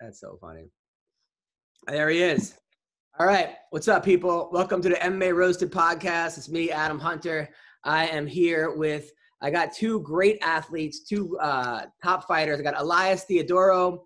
That's so funny. There he is. All right. What's up, people? Welcome to the MMA Roasted Podcast. It's me, Adam Hunter. I am here I got two great athletes, two top fighters. I got Elias Theodorou,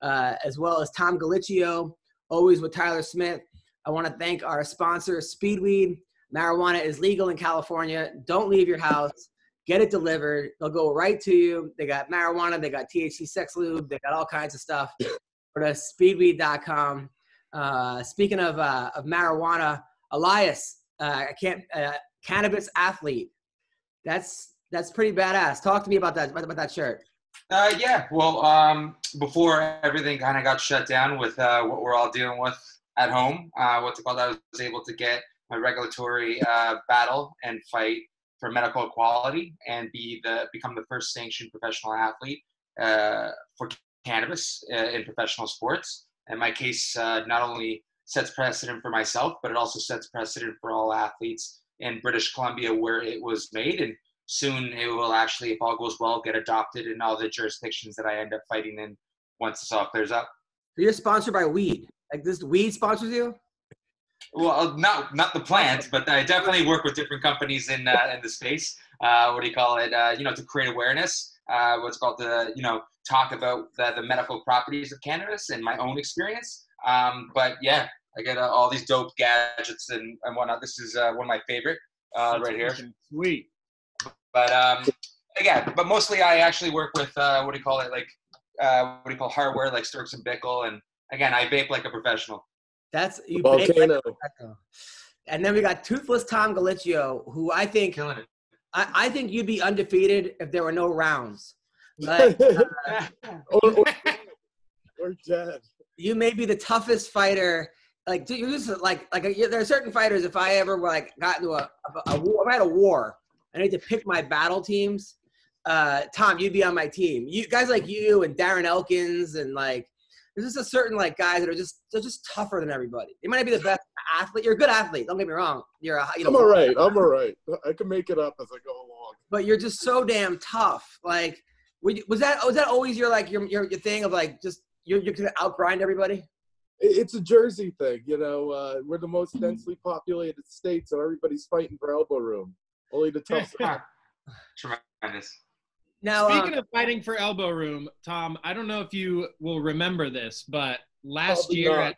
as well as Tom Gallicchio, always with Tyler Smith. I want to thank our sponsor, Speedweed. Marijuana is legal in California. Don't leave your house. Get it delivered. They'll go right to you. They got marijuana. They got THC sex lube. They got all kinds of stuff. Go to speedweed.com. Speaking of marijuana, Elias, cannabis athlete. That's pretty badass. Talk to me about that shirt. Yeah. Well, before everything kind of got shut down with what we're all dealing with at home, I was able to get my regulatory battle and fight for medical equality and become the first sanctioned professional athlete for cannabis in professional sports. And my case not only sets precedent for myself, but it also sets precedent for all athletes in British Columbia where it was made. And soon it will actually, if all goes well, get adopted in all the jurisdictions that I end up fighting in once this all clears up. So you're sponsored by weed. Like this weed sponsors you? Well, not the plant, but I definitely work with different companies in the space. To create awareness. What's called talk about the medical properties of cannabis and my own experience. But yeah, I get all these dope gadgets and whatnot. This is one of my favorite right here. Sweet. But but mostly I actually work with hardware like Sturks and Bickle, and again I vape like a professional. That's you. Like and then we got Toothless Tom Gallicchio, who I think killing it. I think you'd be undefeated if there were no rounds. Like, or dead. You may be the toughest fighter. Like, dude, you're just there are certain fighters. If I ever got into a war, if I had a war, I need to pick my battle teams. Tom, you'd be on my team. You guys like you and Darren Elkins and like. There's just a certain guys that are they're just tougher than everybody. They might not be the best athlete. You're a good athlete. Don't get me wrong. I'm all right. I'm all right. I can make it up as I go along. But you're just so damn tough. Like, was that always your thing of you're gonna outgrind everybody? It's a Jersey thing, We're the most densely populated states, and everybody's fighting for elbow room. Only the tough. Tremendous. Now, speaking of fighting for elbow room, Tom, I don't know if you will remember this, but last year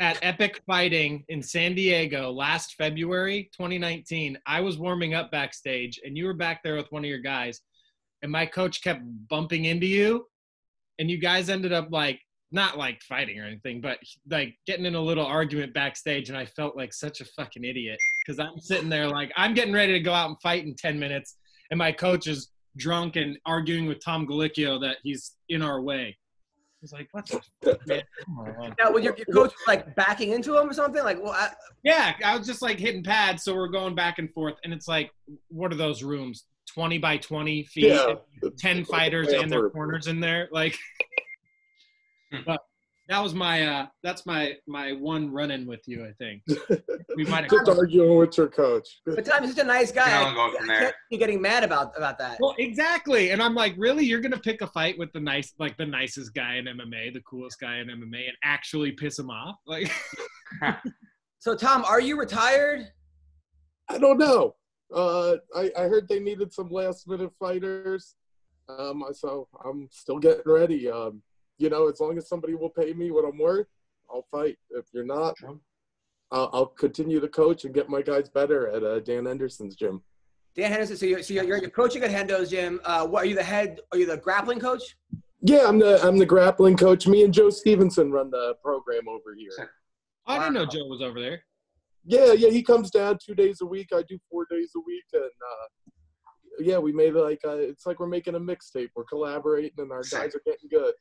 at Epic Fighting in San Diego, last February 2019, I was warming up backstage, and you were back there with one of your guys, and my coach kept bumping into you, and you guys ended up not fighting or anything, but getting in a little argument backstage, and I felt like such a fucking idiot because I'm sitting there I'm getting ready to go out and fight in 10 minutes, and my coach is drunk and arguing with Tom Gallicchio that he's in our way. I was like, what the fuck, man? Come on. Now, was your coach backing into him or something? Yeah, I was just hitting pads, so we're going back and forth, and it's what are those rooms? 20 by 20 feet, yeah, 10 fighters and their corners in there. But that was that's my one run-in with you, I think. We might have just arguing with your coach. But Tom, he's such a nice guy. I can't be getting mad about that. Well, exactly. And I'm like, really? You're gonna pick a fight with the nicest guy in MMA, the coolest guy in MMA, and actually piss him off? So Tom, are you retired? I don't know. I heard they needed some last-minute fighters. So I'm still getting ready. As long as somebody will pay me what I'm worth, I'll fight. If you're not, I'll continue to coach and get my guys better at Dan Henderson's gym. Dan Henderson. So you're coaching at Hendo's gym. What are you the head? Are you the grappling coach? Yeah, I'm the grappling coach. Me and Joe Stevenson run the program over here. I didn't know Joe was over there. Yeah, he comes down 2 days a week. I do 4 days a week, and we made it's like we're making a mixtape. We're collaborating, and our guys are getting good.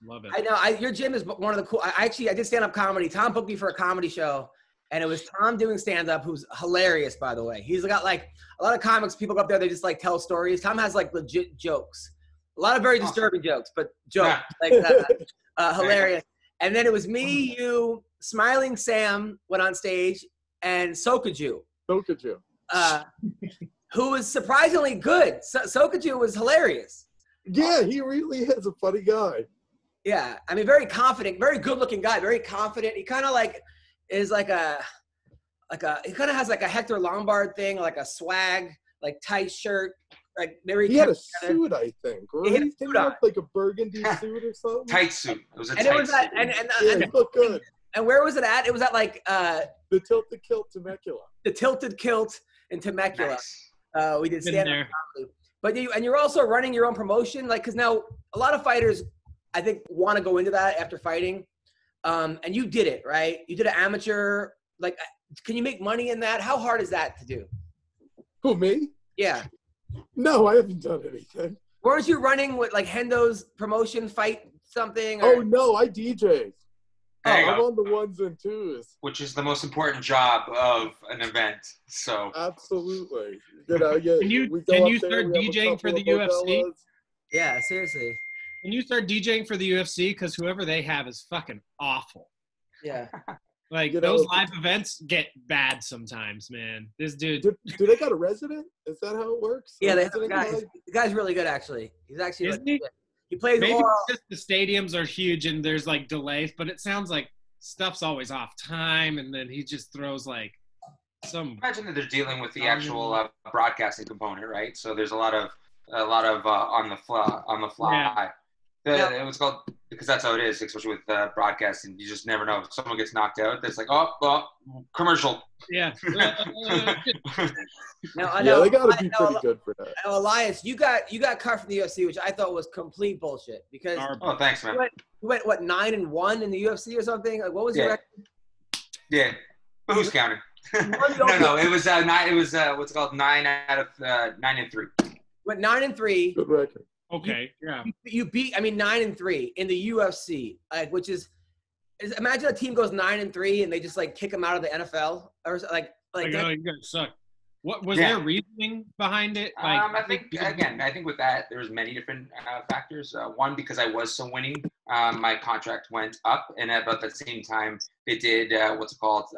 Love it. I know. Your gym is one of the cool. I did stand-up comedy. Tom booked me for a comedy show, and it was Tom doing stand-up, who's hilarious, by the way. He's got a lot of comics. People go up there, they just tell stories. Tom has legit jokes, a lot of very disturbing jokes, but jokes hilarious. And then it was me, you, Smiling Sam went on stage, and Sokaju, who was surprisingly good. Sokaju was hilarious. Yeah, he really is a funny guy. Yeah, I mean, very confident, very good-looking guy, very confident. He kind of like is like he kind of has like a Hector Lombard thing, like a swag, like tight shirt, like very. He had a suit, I think, right? He had a Didn't suit he on. have like a burgundy suit or something? Tight suit. It was a And tight it was suit. at, Yeah, he looked good. and where was it at? It was at like The Tilted Kilt Temecula. the Tilted Kilt in Temecula. Nice. We did Been stand there. up. But you're also running your own promotion, like, because now a lot of fighters, I think, want to go into that after fighting, and you did it, right? You did an amateur. Like, can you make money in that? How hard is that to do? Who, me? Yeah. No, I haven't done anything. Weren't you running with like Hendo's promotion, fight something? Oh Or? no, I DJ. There you I'm go. on the ones and twos. Which is the most important job of an event. So Absolutely. You know, yeah, Can you we go up there, start we have a DJing for couple the of UFC? modelos. Yeah, seriously. Can you start DJing for the UFC? Because whoever they have is fucking awful. Yeah. Like, You know, those live events get bad sometimes, man. This dude. Do they got a resident? Is that how it works? Yeah, A they have a resident guy. guy? The guy's really good, actually. He's actually Isn't really he? good. He plays Maybe all. it's just the stadiums are huge and there's like delays, but it sounds like stuff's always off time, and then he just throws like some. imagine that they're dealing with the actual broadcasting component, right? So there's a lot of on the fly. Yeah. It was called, because that's how it is, especially with broadcasting. You just never know. If someone gets knocked out, it's like, oh, commercial. Yeah. No, I Yeah, know. they got to be I know, pretty good for that. I know, Elias, you got cut from the UFC, which I thought was complete bullshit because Oh, thanks, man. you went what 9-1 in the UFC or something? Like, what was your Yeah. record? Yeah, but who's counting? won the No, it was 9. It was what's it called 9 out of 9 and 3. Went 9-3. Good record. Okay. Yeah. You beat, 9-3 in the UFC, like, which is imagine a team goes 9-3 and they just like kick them out of the NFL or like Like, that. oh, you guys suck. What was Yeah. there reasoning behind it? Like, I think with that there was many different factors. One, because I was so winning, my contract went up, and at about the same time they did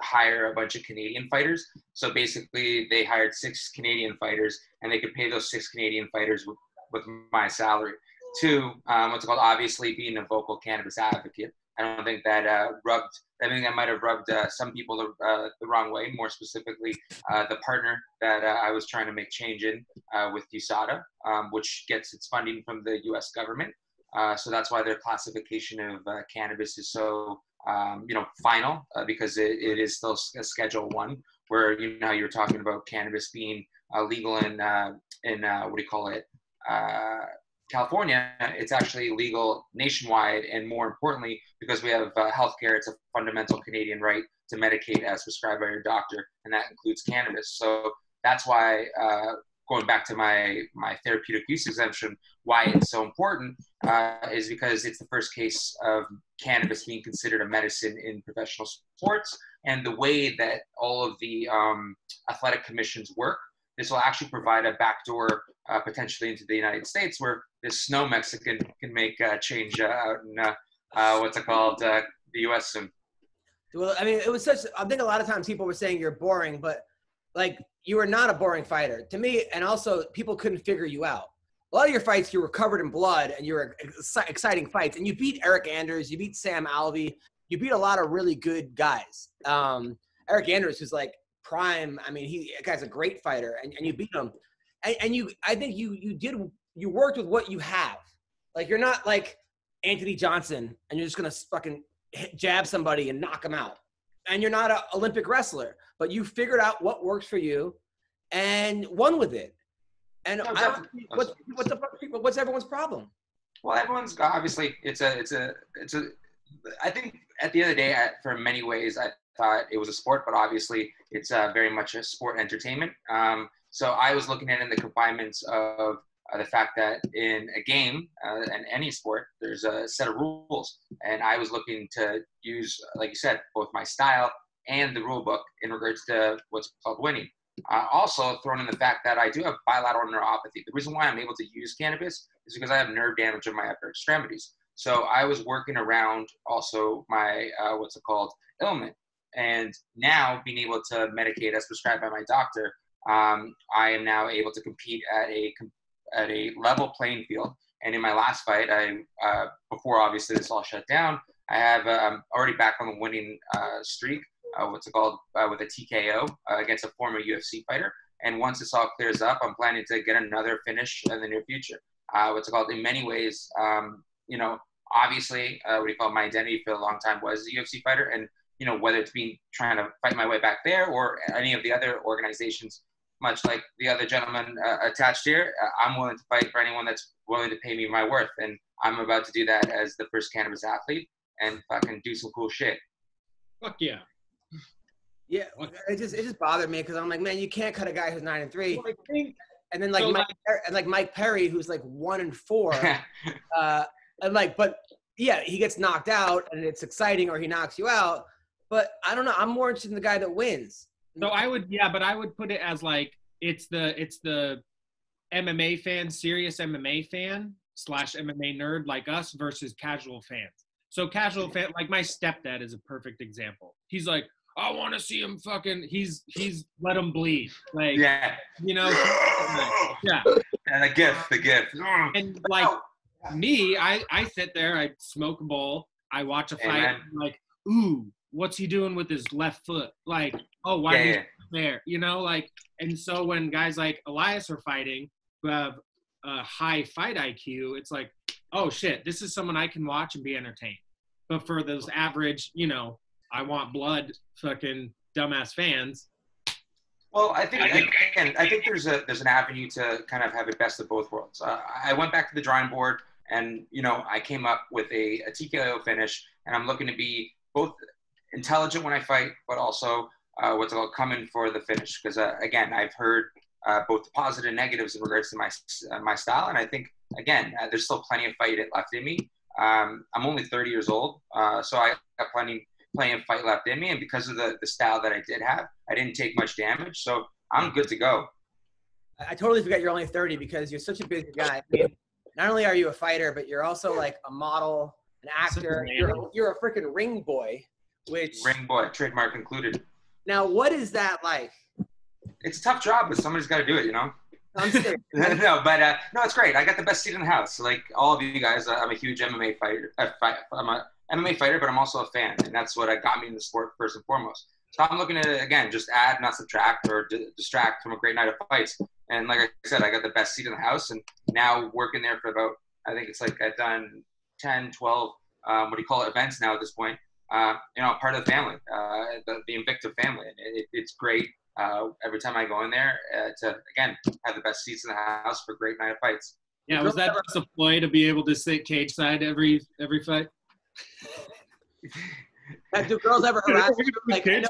hire a bunch of Canadian fighters. So basically, they hired 6 Canadian fighters, and they could pay those 6 Canadian fighters with my salary. Two, obviously being a vocal cannabis advocate, I don't think that that might have rubbed some people the wrong way. More specifically, the partner that I was trying to make change in with USADA, which gets its funding from the U.S. government. So that's why their classification of cannabis is so final, because it is still a Schedule 1, where you were talking about cannabis being legal in California. It's actually legal nationwide, and more importantly, because we have healthcare, it's a fundamental Canadian right to medicate as prescribed by your doctor, and that includes cannabis. So that's why, going back to my therapeutic use exemption, why it's so important is because it's the first case of cannabis being considered a medicine in professional sports, and the way that all of the athletic commissions work. This will actually provide a backdoor potentially into the United States, where this snow Mexican can make a change out in the U.S. soon. Well, it was such. I think a lot of times people were saying you're boring, but like you were not a boring fighter to me, and also people couldn't figure you out. A lot of your fights, you were covered in blood, and you were exciting fights, and you beat Eric Anders, you beat Sam Alvey, you beat a lot of really good guys. Eric Anders, who's like prime. That guy's a great fighter, and you beat him. And I think you worked with what you have. Like, you're not like Anthony Johnson, and you're just gonna fucking jab somebody and knock them out. And you're not an Olympic wrestler, but you figured out what works for you and won with it. And what's everyone's problem? Well, everyone's obviously I think at the end of the day, for many ways, I thought it was a sport, but obviously it's very much a sport entertainment. So I was looking at it in the confinements of the fact that in a game and any sport, there's a set of rules. And I was looking to use, like you said, both my style and the rule book in regards to what's called winning. Also thrown in the fact that I do have bilateral neuropathy. The reason why I'm able to use cannabis is because I have nerve damage in my upper extremities. So I was working around also my, ailment. And now being able to medicate as prescribed by my doctor, I am now able to compete at a level playing field And in my last fight, before obviously this all shut down, I have I'm already back on the winning streak. With a TKO against a former UFC fighter. And once this all clears up, I'm planning to get another finish in the near future. In many ways, obviously, my identity for a long time was a UFC fighter. And, whether it's trying to fight my way back there or any of the other organizations, much like the other gentleman attached here, I'm willing to fight for anyone that's willing to pay me my worth. And I'm about to do that as the first cannabis athlete and fucking do some cool shit. Fuck yeah. Yeah, it just bothered me because I'm like, man, you can't cut a guy who's 9-3, Well, I think, and then Mike Perry who's like 1-4, but yeah, he gets knocked out and it's exciting, or he knocks you out. But I don't know. I'm more interested in the guy that wins. So I would put it as like it's the MMA fan, serious MMA fan / MMA nerd like us versus casual fans. So casual fan, like my stepdad is a perfect example. He's like, I want to see him fucking. He's let him bleed. Like, yeah, yeah. And the gift. And like me, I sit there, I smoke a bowl, I watch a fight, I'm like, ooh, what's he doing with his left foot? Like, oh, why is he there? And so when guys like Elias are fighting who have a high fight IQ, it's like, oh shit, this is someone I can watch and be entertained. But for those average, I want blood fucking dumbass fans. Well, I think there's an avenue to kind of have it best of both worlds. I went back to the drawing board and, I came up with a TKO finish, and I'm looking to be both intelligent when I fight, but also coming for the finish. Because, again, I've heard both the positive and negatives in regards to my style. And I think, again, there's still plenty of fight left in me. I'm only 30 years old, so I got plenty of fight left in me, and because of the style that I did have, I didn't take much damage, so I'm good to go. I totally forget you're only 30 because you're such a busy guy. I mean, not only are you a fighter, but you're also like a model, an actor. You're a freaking ring boy, trademark included. Now, what is that like? It's a tough job, but somebody's got to do it, I'm serious. No, it's great. I got the best seat in the house. Like all of you guys, I'm a huge MMA fighter. I'm a MMA fighter, but I'm also a fan, and that's what got me in the sport first and foremost. So I'm looking to, again, just add, not subtract, or distract from a great night of fights. And like I said, I got the best seat in the house, and now working there for about, I think it's like I've done 10, 12, events now at this point. Part of the family, the Invicta family. And it's great every time I go in there to, again, have the best seats in the house for a great night of fights. Yeah, was that just a ploy to be able to sit cage side every fight? Do girls ever harass you? Like, I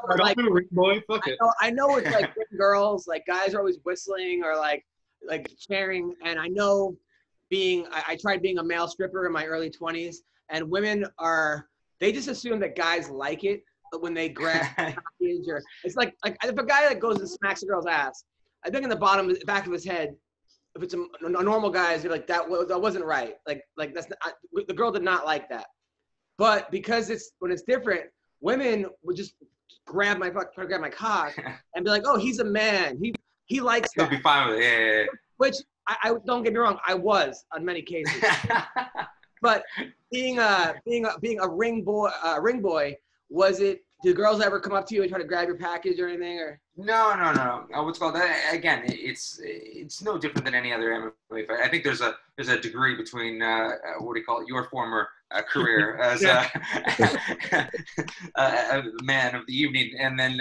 know it's like girls, like guys are always whistling or like cheering, and I know I tried being a male stripper in my early 20s, and women they just assume that guys like it when they grab package, or it's like if a guy like goes and smacks a girl's ass, I think in the back of his head, if it's a normal guy, you're like that wasn't right, like that's not, the girl did not like that. But because when it's different, women would just grab my cock and be like, "Oh, he's a man. He likes that." He'll be fine with it. Yeah. Which I don't get me wrong, I was on many cases. But being a ring boy, was it? Did girls ever come up to you and try to grab your package or anything? Or no. What's called again? It's no different than any other MMA fight. I think there's a degree between your former career as a man of the evening, and then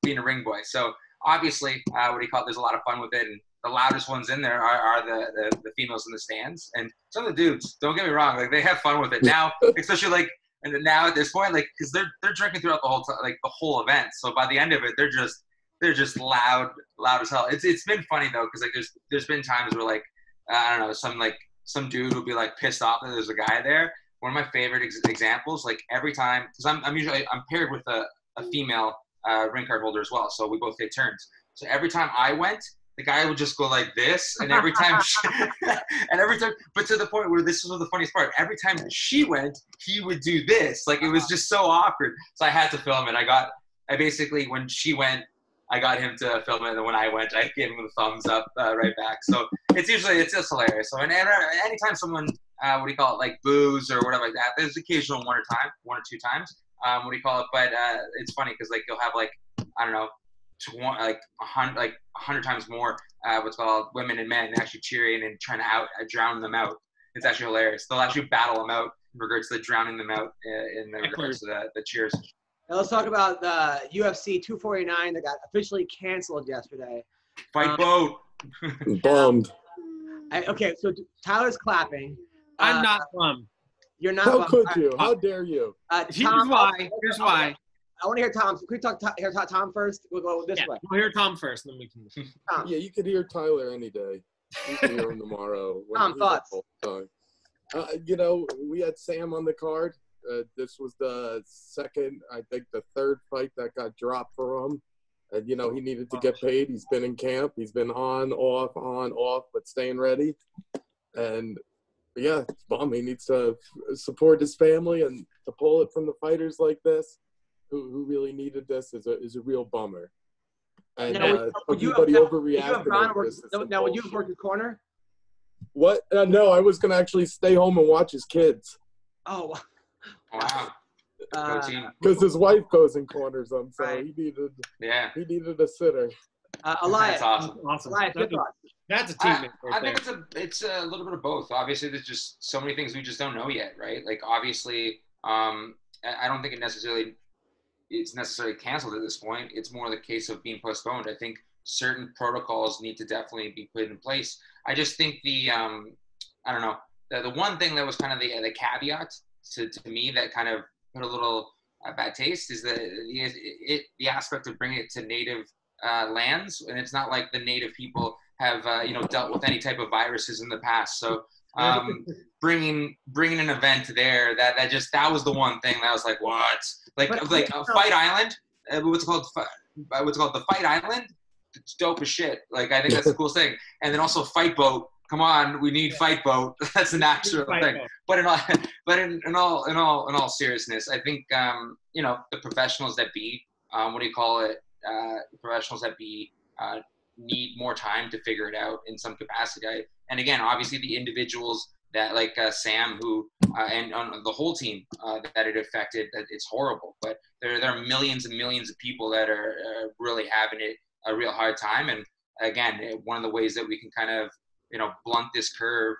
being a ring boy. So obviously, there's a lot of fun with it, and the loudest ones in there are the females in the stands, and some of the dudes. Don't get me wrong, like they have fun with it now, especially like. And now at this point, like, because they're drinking throughout the whole the whole event, so by the end of it, they're just loud as hell. It's been funny though, because like there's been times where like I don't know, some dude will be like pissed off that there's a guy there. One of my favorite examples, like every time, because I'm paired with a female ring card holder as well, so we both take turns. So every time I went, the guy would just go like this, and every time, but to the point where this was the funniest part. Every time she went, he would do this. Like it was just so awkward. So I had to film it. I basically, when she went, I got him to film it, and when I went, I gave him the thumbs up right back. So it's just hilarious. So and anytime someone like boos or whatever like that, there's occasional one or two times. But it's funny because like you'll have like I don't know, 100 times more women and men actually cheering and trying to drown them out. It's actually hilarious. They'll actually battle them out in regards to drowning them out in regards to the cheers. Now let's talk about the UFC 249 that got officially canceled yesterday. Fight boat. Bummed. Okay, so Tyler's clapping. I'm not bummed. You're not. How could you? How dare you? Here's why. I want to hear Tom. Can we hear Tom first? We'll go this way. We'll hear Tom first, then we can. Tom. Yeah, you could hear Tyler any day. You can hear him tomorrow. Tom, thoughts? We had Sam on the card. This was the third fight that got dropped for him. And, he needed to get paid. He's been in camp. He's been on, off, but staying ready. And, yeah, it's bum. He needs to support his family, and to pull it from the fighters like this, who really needed this, is a real bummer. And everybody overreacted. Now, would you have worked his corner? What? No, I was going to actually stay home and watch his kids. Oh, wow. Because his wife goes and corners him, so right. he needed a sitter. Elias, that's awesome. Elias, good thoughts. That's a teammate. I think it's a little bit of both. Obviously, there's just so many things we just don't know yet, right? Like obviously, I don't think it's necessarily canceled at this point. It's more the case of being postponed. I think certain protocols need to definitely be put in place. I just think the one thing that was kind of the caveat to me that kind of put a little bad taste is the aspect of bringing it to native lands, and it's not like the native people have dealt with any type of viruses in the past. So bringing an event there that was the one thing that was like what Fight Island, what's it called the Fight Island. It's dope as shit. Like I think that's the coolest thing. And then also Fight Boat. Come on, we need Fight Boat. That's an actual thing. But in all seriousness, I think the professionals that be professionals that be need more time to figure it out in some capacity. And again, obviously the individuals that like Sam who and the whole team that it affected, that it's horrible. But there are millions and millions of people that are really having it a real hard time. And again, one of the ways that we can kind of blunt this curve,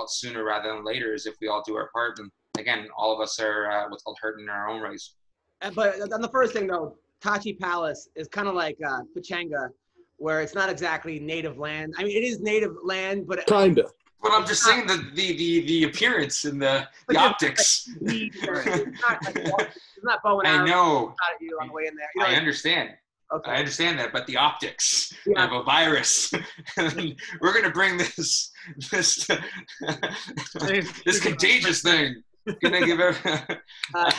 sooner rather than later, is if we all do our part. And again, all of us are hurting in our own ways. But on the first thing though, Tachi Palace is kind of like Pachanga, where it's not exactly native land. I mean, it is native land, but kind of. But I'm just saying the appearance and the optics. It's not bow and arrow. I know. At you on the way in there. I understand. Okay. I understand that, but the optics of a virus. We're gonna bring this contagious thing. Gonna give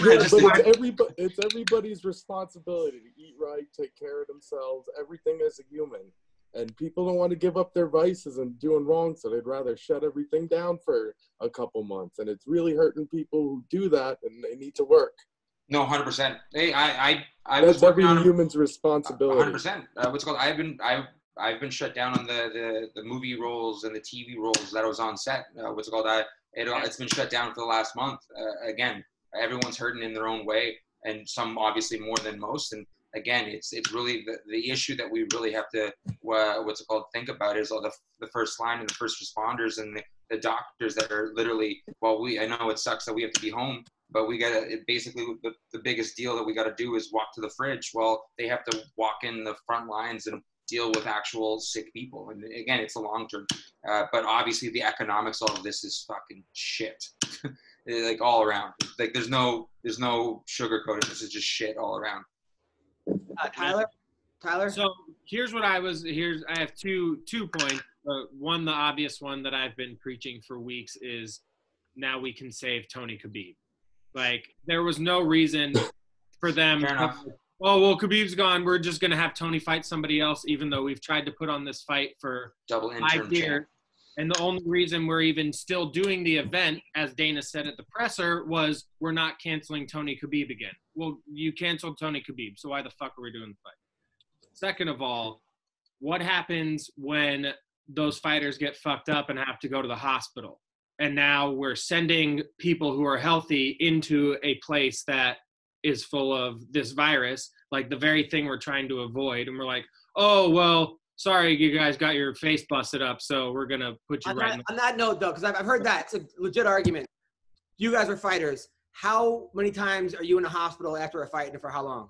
it's everybody's responsibility to eat right, take care of themselves, everything as a human. And people don't want to give up their vices and doing wrong, so they'd rather shut everything down for a couple months. And it's really hurting people who do that, and they need to work. No, 100%. Hey, I that's every human's responsibility. 100%. I've been shut down on the movie roles and the TV roles that I was on set. It's been shut down for the last month. Again, everyone's hurting in their own way, and some obviously more than most. And again, it's really the issue that we really have to think about is all the first line and the first responders and the doctors that are literally. I know it sucks that we have to be home, but we gotta basically the biggest deal that we got to do is walk to the fridge. Well, they have to walk in the front lines and deal with actual sick people. And again, it's a long term. But obviously, the economics of all of this is fucking shit. Like all around. Like there's no sugarcoating. This is just shit all around. Tyler. So here's what I have two points. One, the obvious one that I've been preaching for weeks is now we can save Tony Khabib. Like there was no reason for them. Fair enough. Oh, well, Khabib's gone. We're just going to have Tony fight somebody else, even though we've tried to put on this fight for double 5 years. And the only reason we're even still doing the event, as Dana said at the presser, was we're not canceling Tony Khabib again. Well, you canceled Tony Khabib, so why the fuck are we doing the fight? Second of all, what happens when those fighters get fucked up and have to go to the hospital? And now we're sending people who are healthy into a place that is full of this virus, like the very thing we're trying to avoid. And we're like, oh, well, sorry, you guys got your face busted up, so we're going to put you on that note, though, because I've heard that. It's a legit argument. You guys are fighters. How many times are you in the hospital after a fight, and for how long?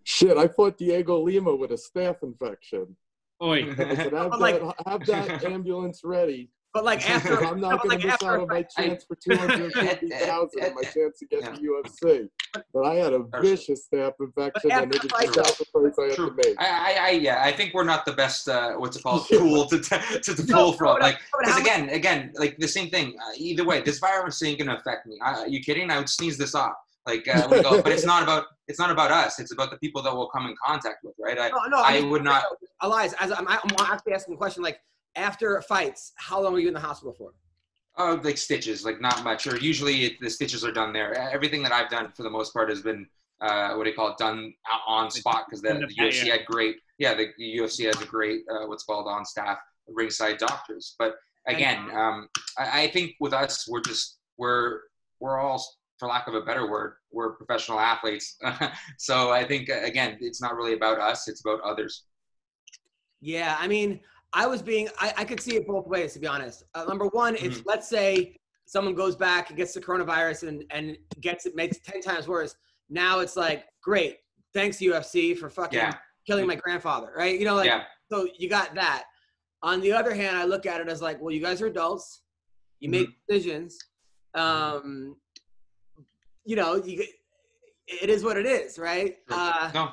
Shit, I fought Diego Lima with a staph infection. Oi. I said, have that ambulance ready. But like after, I'm not going to miss out on my chance for $250,000 and my chance to get to UFC. But I had a vicious staph infection, and it was the sacrifice I had to make. I think we're not the best, tool to pull from. Like, because again, like the same thing. Either way, this virus ain't going to affect me. Are you kidding? I would sneeze this off. Like, we go, but it's not about us. It's about the people that we'll come in contact with, right? I would not. Elias, I'm actually asking a question. Like, after fights, how long are you in the hospital for? Oh, like stitches, like not much. Or usually the stitches are done there. Everything that I've done for the most part has been, done on spot, because the UFC had great. Yeah, the UFC has a great, on staff ringside doctors. But again, I think with us, we're all, for lack of a better word, we're professional athletes. So I think, again, it's not really about us. It's about others. Yeah, I mean, I could see it both ways, to be honest. Number one, if let's say someone goes back and gets the coronavirus and makes it 10 times worse. Now it's like, great, thanks UFC for fucking killing my grandfather, right? You know, like, so you got that. On the other hand, I look at it as like, well, you guys are adults. You make decisions. You know, it is what it is, right? No.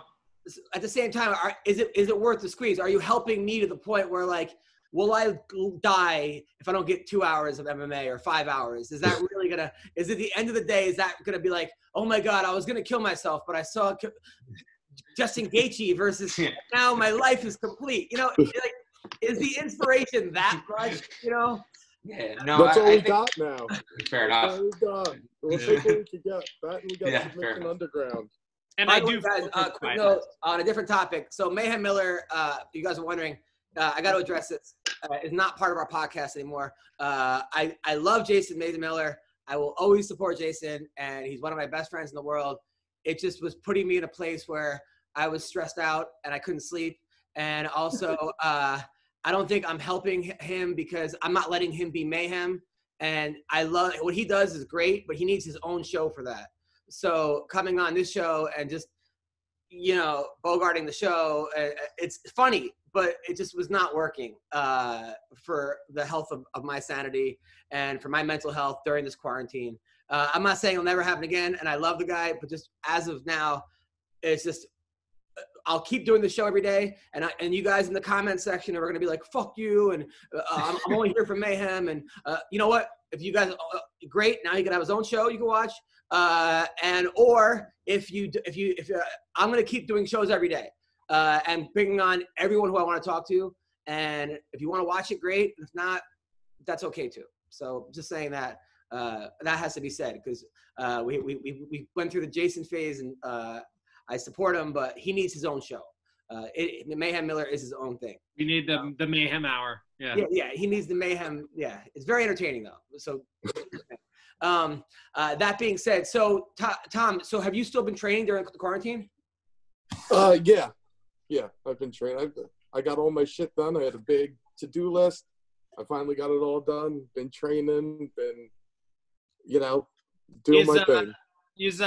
At the same time, is it worth the squeeze? Are you helping me to the point where, like, will I die if I don't get 2 hours of MMA or 5 hours? Is that really is it the end of the day, is that gonna be like, oh my God, I was gonna kill myself, but I saw Justin Gaethje versus now my life is complete. You know, like, is the inspiration that much, you know? Yeah, no, that's all we got now. Fair enough. That's all we got. We'll take what we can get. That and we got Submission Underground. And I do, guys, quick note on a different topic. So Mayhem Miller, you guys are wondering, I got to address this. Is not part of our podcast anymore. I love Jason Mayhem Miller. I will always support Jason, and he's one of my best friends in the world. It just was putting me in a place where I was stressed out and I couldn't sleep. And also, I don't think I'm helping him because I'm not letting him be Mayhem. And I love what he does is great, but he needs his own show for that. So coming on this show and just, you know, bogarting the show, it's funny, but it just was not working for the health of my sanity and for my mental health during this quarantine. I'm not saying it'll never happen again, and I love the guy, but just as of now, it's just, I'll keep doing the show every day, and you guys in the comment section are going to be like, fuck you, and I'm only here for Mayhem, and you know what? If you guys, great, now you can have his own show you can watch, or if I'm going to keep doing shows every day, and bringing on everyone who I want to talk to, and if you want to watch it, great. If not, that's okay too. So just saying that that has to be said, because we went through the Jason phase, and I support him, but he needs his own show. Mayhem Miller is his own thing. We need the Mayhem Hour. Yeah, he needs the Mayhem. Yeah, it's very entertaining though. So, that being said, so Tom, so have you still been training during the quarantine? Yeah, I've been training. I got all my shit done. I had a big to-do list. I finally got it all done. Been training, been, you know, doing my thing. Is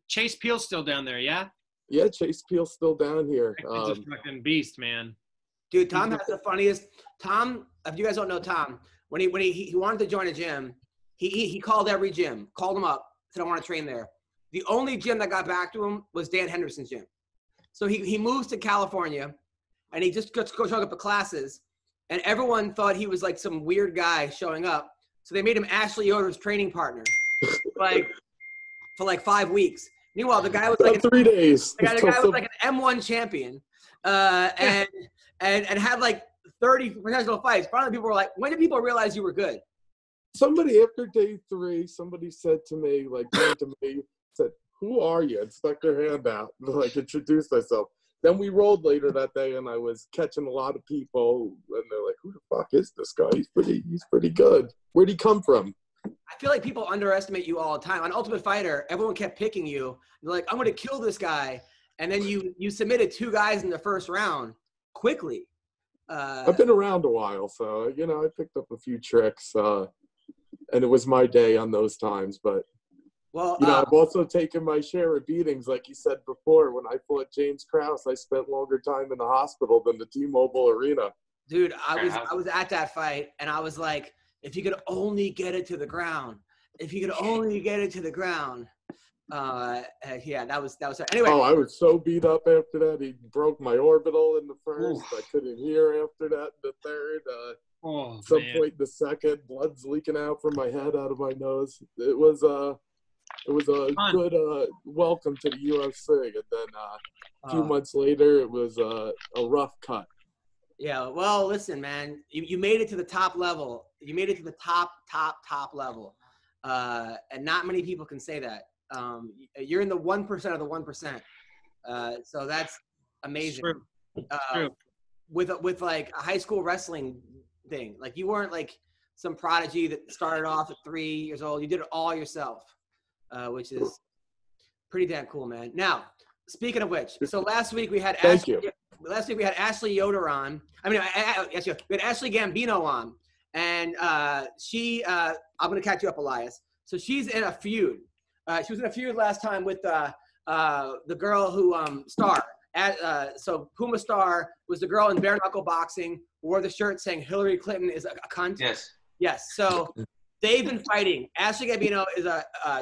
Chase Peel still down there? Yeah. Yeah, Chase Peel's still down here. He's a fucking beast, man. Dude, Tom has the funniest. Tom, if you guys don't know Tom, when he wanted to join a gym, he called every gym, called them up, said I want to train there. The only gym that got back to him was Dan Henderson's gym. So he moves to California, and he just goes showing up at classes, and everyone thought he was like some weird guy showing up. So they made him Ashlee Theodorou's training partner, for like 5 weeks. Meanwhile, the guy was like 3 days. The guy was like an M1 champion, and had like 30 professional fights. Finally, people were like, "When did people realize you were good?" Somebody after day 3, somebody said to me, said, "Who are you?" and stuck their hand out, like introduced myself. then we rolled later that day, and I was catching a lot of people, and they're like, "Who the fuck is this guy? He's pretty good. Where'd he come from?" I feel like people underestimate you all the time. On Ultimate Fighter, everyone kept picking you. They're like, I'm going to kill this guy. And then you submitted 2 guys in the first round quickly. I've been around a while, so, I picked up a few tricks, and it was my day on those times. But, I've also taken my share of beatings. Like you said before, when I fought James Krause, I spent longer time in the hospital than the T-Mobile Arena. Dude, I was at that fight, and I was like, if you could only get it to the ground. If you could only get it to the ground. Yeah, that was anyway. Oh, I was so beat up after that. He broke my orbital in the first. I couldn't hear after that in the third. Some point in the second, blood's leaking out from my head, out of my nose. It was a good welcome to the UFC. And then a few months later, it was a rough cut. Yeah, well, listen, man, you made it to the top level. You made it to the top level. And not many people can say that. You're in the 1% of the 1%. So that's amazing. True. With like a high school wrestling thing. Like you weren't like some prodigy that started off at 3 years old. You did it all yourself, which is pretty damn cool, man. Now, speaking of which, so last week we had Ashlee Theodorou on. We had Ashlee Gambino on, and I'm gonna catch you up, Elias. So she's in a feud. She was in a feud last time with the girl who Star. So Puma Star was the girl in bare knuckle boxing, wore the shirt saying Hillary Clinton is a cunt. Yes. So they've been fighting. Ashlee Gambino is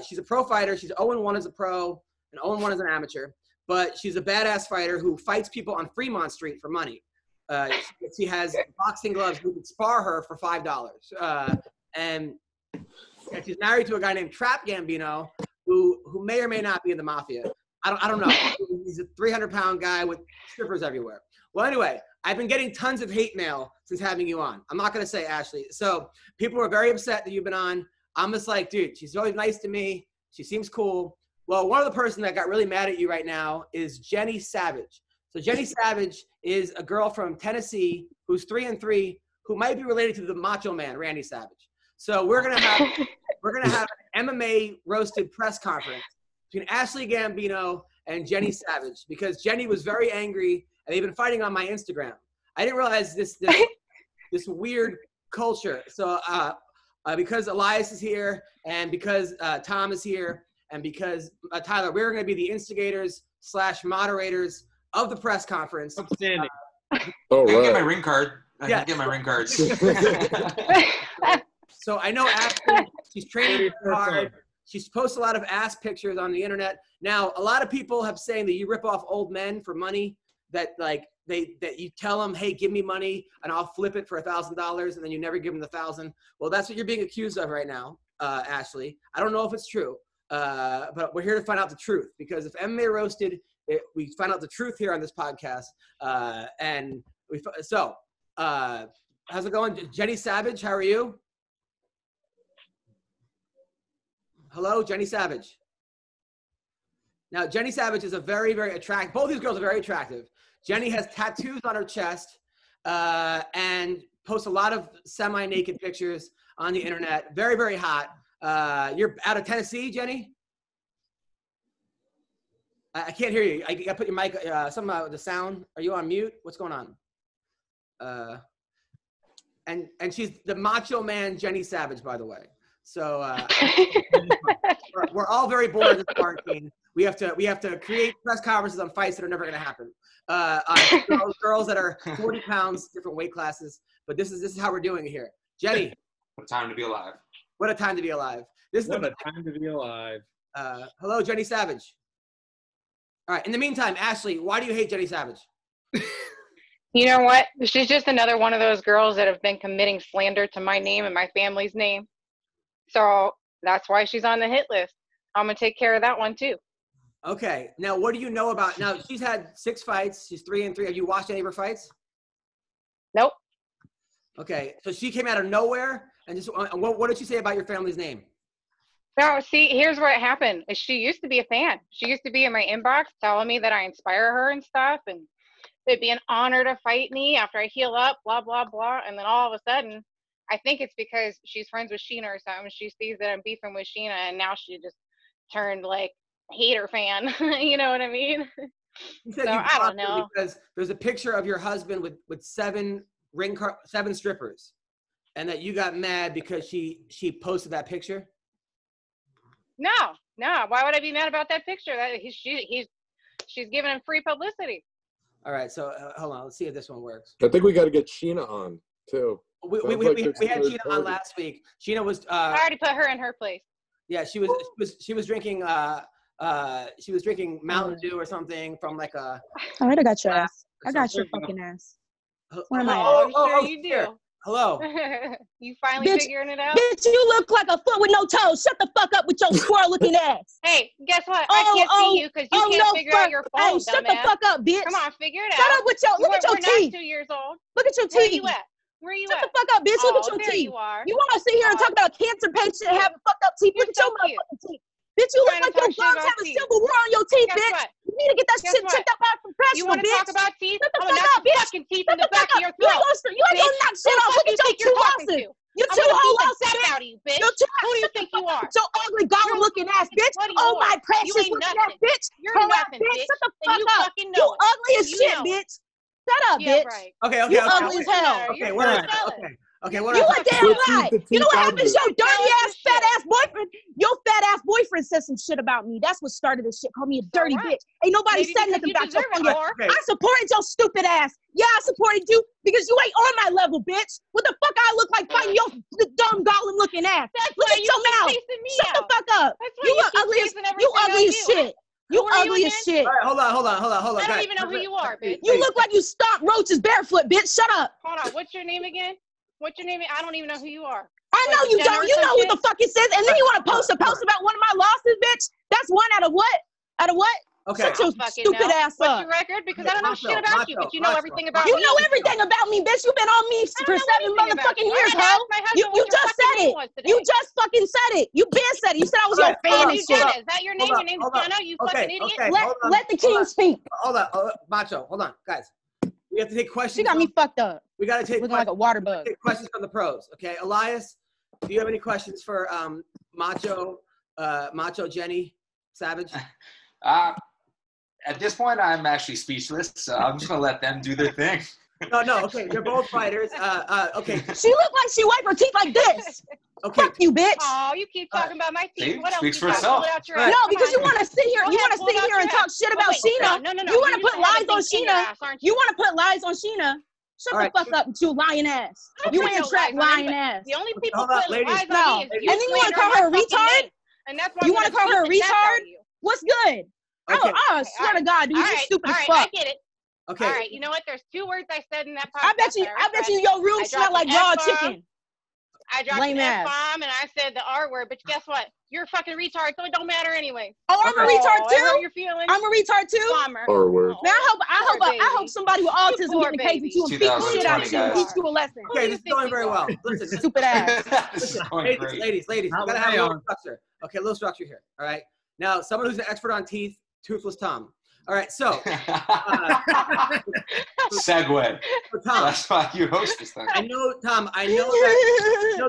she's a pro fighter. She's 0-1 as a pro and 0-1 as an amateur. But she's a badass fighter who fights people on Fremont Street for money. She has boxing gloves who can spar her for $5. And she's married to a guy named Trap Gambino, who may or may not be in the mafia. I don't know. He's a 300-pound guy with strippers everywhere. Well, anyway, I've been getting tons of hate mail since having you on. I'm not going to say Ashlee. So people are very upset that you've been on. I'm just like, dude, she's always nice to me. She seems cool. Well, one of the person that got really mad at you right now is Jenny Savage. So Jenny Savage is a girl from Tennessee who's 3-3, who might be related to the Macho Man, Randy Savage. So we're gonna have an MMA roasted press conference between Ashlee Gambino and Jenny Savage, because Jenny was very angry and they've been fighting on my Instagram. I didn't realize this weird culture. So because Elias is here and because Tom is here, and because, Tyler, we're going to be the instigators/moderators of the press conference. Outstanding. I can get my ring card. I can get my ring cards. So I know Ashlee, she's training hard. She's posted a lot of ass pictures on the internet. Now, a lot of people have saying that you rip off old men for money, that you tell them, hey, give me money and I'll flip it for $1,000, and then you never give them the $1,000. Well, that's what you're being accused of right now, Ashlee. I don't know if it's true. But we're here to find out the truth, because if MMA Roasted, we find out the truth here on this podcast. How's it going? Jenny Savage, how are you? Hello, Jenny Savage. Now, Jenny Savage is a very, very attractive. Both these girls are very attractive. Jenny has tattoos on her chest and posts a lot of semi-naked pictures on the internet. Very, very hot. You're out of Tennessee, Jenny? I can't hear you. I got to put your mic, something about the sound. Are you on mute? What's going on? And she's the Macho Man Jenny Savage, by the way. So we're all very bored of this quarantine. We have to create press conferences on fights that are never going to happen. Girls that are 40 pounds, different weight classes. But this is how we're doing it here. Jenny. What a time to be alive. What a time to be alive. Time to be alive. Hello, Jenny Savage. All right. In the meantime, Ashlee, why do you hate Jenny Savage? You know what? She's just another one of those girls that have been committing slander to my name and my family's name. So that's why she's on the hit list. I'm going to take care of that one too. Okay. Now, what do you know about, now she's had 6 fights. She's 3-3. Have you watched any of her fights? Nope. Okay. So she came out of nowhere and just, what did she say about your family's name? No, see, here's what happened. She used to be a fan. She used to be in my inbox telling me that I inspire her and stuff, and it'd be an honor to fight me after I heal up, blah, blah, blah. And then all of a sudden, I think it's because she's friends with Sheena or something. She sees that I'm beefing with Sheena, and now she just turned like hater fan. You know what I mean? So I don't know. Because there's a picture of your husband with 7 strippers, and that you got mad because she posted that picture. No. Why would I be mad about that picture? That she's giving him free publicity. All right, so hold on. Let's see if this one works. I think we got to get Sheena on too. We had Sheena on last week. Sheena was. I already put her in her place. Yeah, she was drinking. She was drinking Mountain Dew or something from like a. All right, I got your ass. I got your fucking ass. Where am I? Oh, you do. Hello. You finally figuring it out? Bitch, you look like a foot with no toes. Shut the fuck up with your squirrel-looking ass. Hey, guess what? I can't see you because you can't figure out your phone, Hey, shut the fuck up, bitch. Come on, figure it out. Shut up with your, look at your teeth. We're not 2 years old. Look at your Where teeth. you at? Where you Shut at? the fuck up, bitch. Look at your there teeth. You are. You want to sit here and talk about a cancer patient having fucked up teeth? Look at your motherfucking teeth. Bitch, you look like your gums have a civil war on your teeth, bitch. You need to get that shit checked out by a professional, You want to talk about teeth? Shut the fuck up, bitch. Fucking teeth in the back of your throat. You ain't gonna knock shit off. Look at your 2 losses. You're 2 whole losses, out of you, bitch. Who do you think you are? Your ugly goblin-looking ass, bitch. Oh, my precious looking ass, bitch. You're nothing, bitch. Shut the fuck up. You ugly as shit, bitch. Shut up, bitch. Okay. You ugly as hell. Okay, whatever. Okay, whatever. You a damn lie. You know what happens? Your dirty ass, fat ass boyfriend. Your fat ass boyfriend said some shit about me. That's what started this shit. Called me a dirty bitch. Ain't nobody said nothing about your fucking. I supported your stupid ass. Yeah, I supported you because you ain't on my level, bitch. What the fuck I look like fighting your dumb goblin looking ass? Look at your mouth. Shut the fuck up. You look ugly as shit. You ugly as shit. All right, hold on. I don't even know who you are, bitch. You look like you stomp roaches barefoot, bitch. Shut up. Hold on. What's your name again? What's your name? I don't even know who you are. I know you don't. You know who the fuck it says. And then you want to post about one of my losses, bitch? That's one out of what? Out of what? Okay. Shut your stupid ass up. What's your record? Because I don't know shit about you, but you know everything about me. You know everything about me, bitch. You've been on me for 7 motherfucking years, ho. You just said it. You just fucking said it. You been said it. You said I was your fan and shit. Is that your name? Your name's Jenna, you fucking idiot. Let the king speak. Hold on. Macho, hold on. Guys, we have to take questions. She got me fucked up. We got to take looking like a water bug. Take questions from the pros. Okay, Elias, do you have any questions for Macho Jenny Savage? At this point, I'm actually speechless, so I'm just gonna let them do their thing. No. Okay, you're both fighters. Okay. She looked like she wiped her teeth like this. Okay. Fuck you, bitch. Oh, you keep talking about my teeth. What else? Speaks for itself. No, because you want to sit here. You want to sit here and talk shit about Sheena. No. You want to put lies on Sheena. You want to put lies on Sheena. Shut the fuck up, you lying ass. You ain't trapped lying ass. The only people put lies on me is you. And then you want to call her a retard? And that's why you want to call her a retard? What's good? Okay. I swear to God, dude, you're stupid as fuck. I get it. Okay. All right, you know what? There's 2 words I said in that podcast. I bet you your room smell like raw chicken. I dropped an F-bomb and I said the R word, but guess what? You're a fucking retard, so it don't matter anyway. Oh, I'm a retard too? I hurt your feelings. I'm a retard too? R word. Man, I hope somebody with autism get the case and you and beat the shit out of you and teach you a lesson. Okay, this is going very well. Listen, stupid ass. Ladies, we gotta have a little structure. Okay, a little structure here. All right. Now, someone who's an expert on teeth, Toothless Tom. All right, so segue. So Tom, that's why you host this thing. I know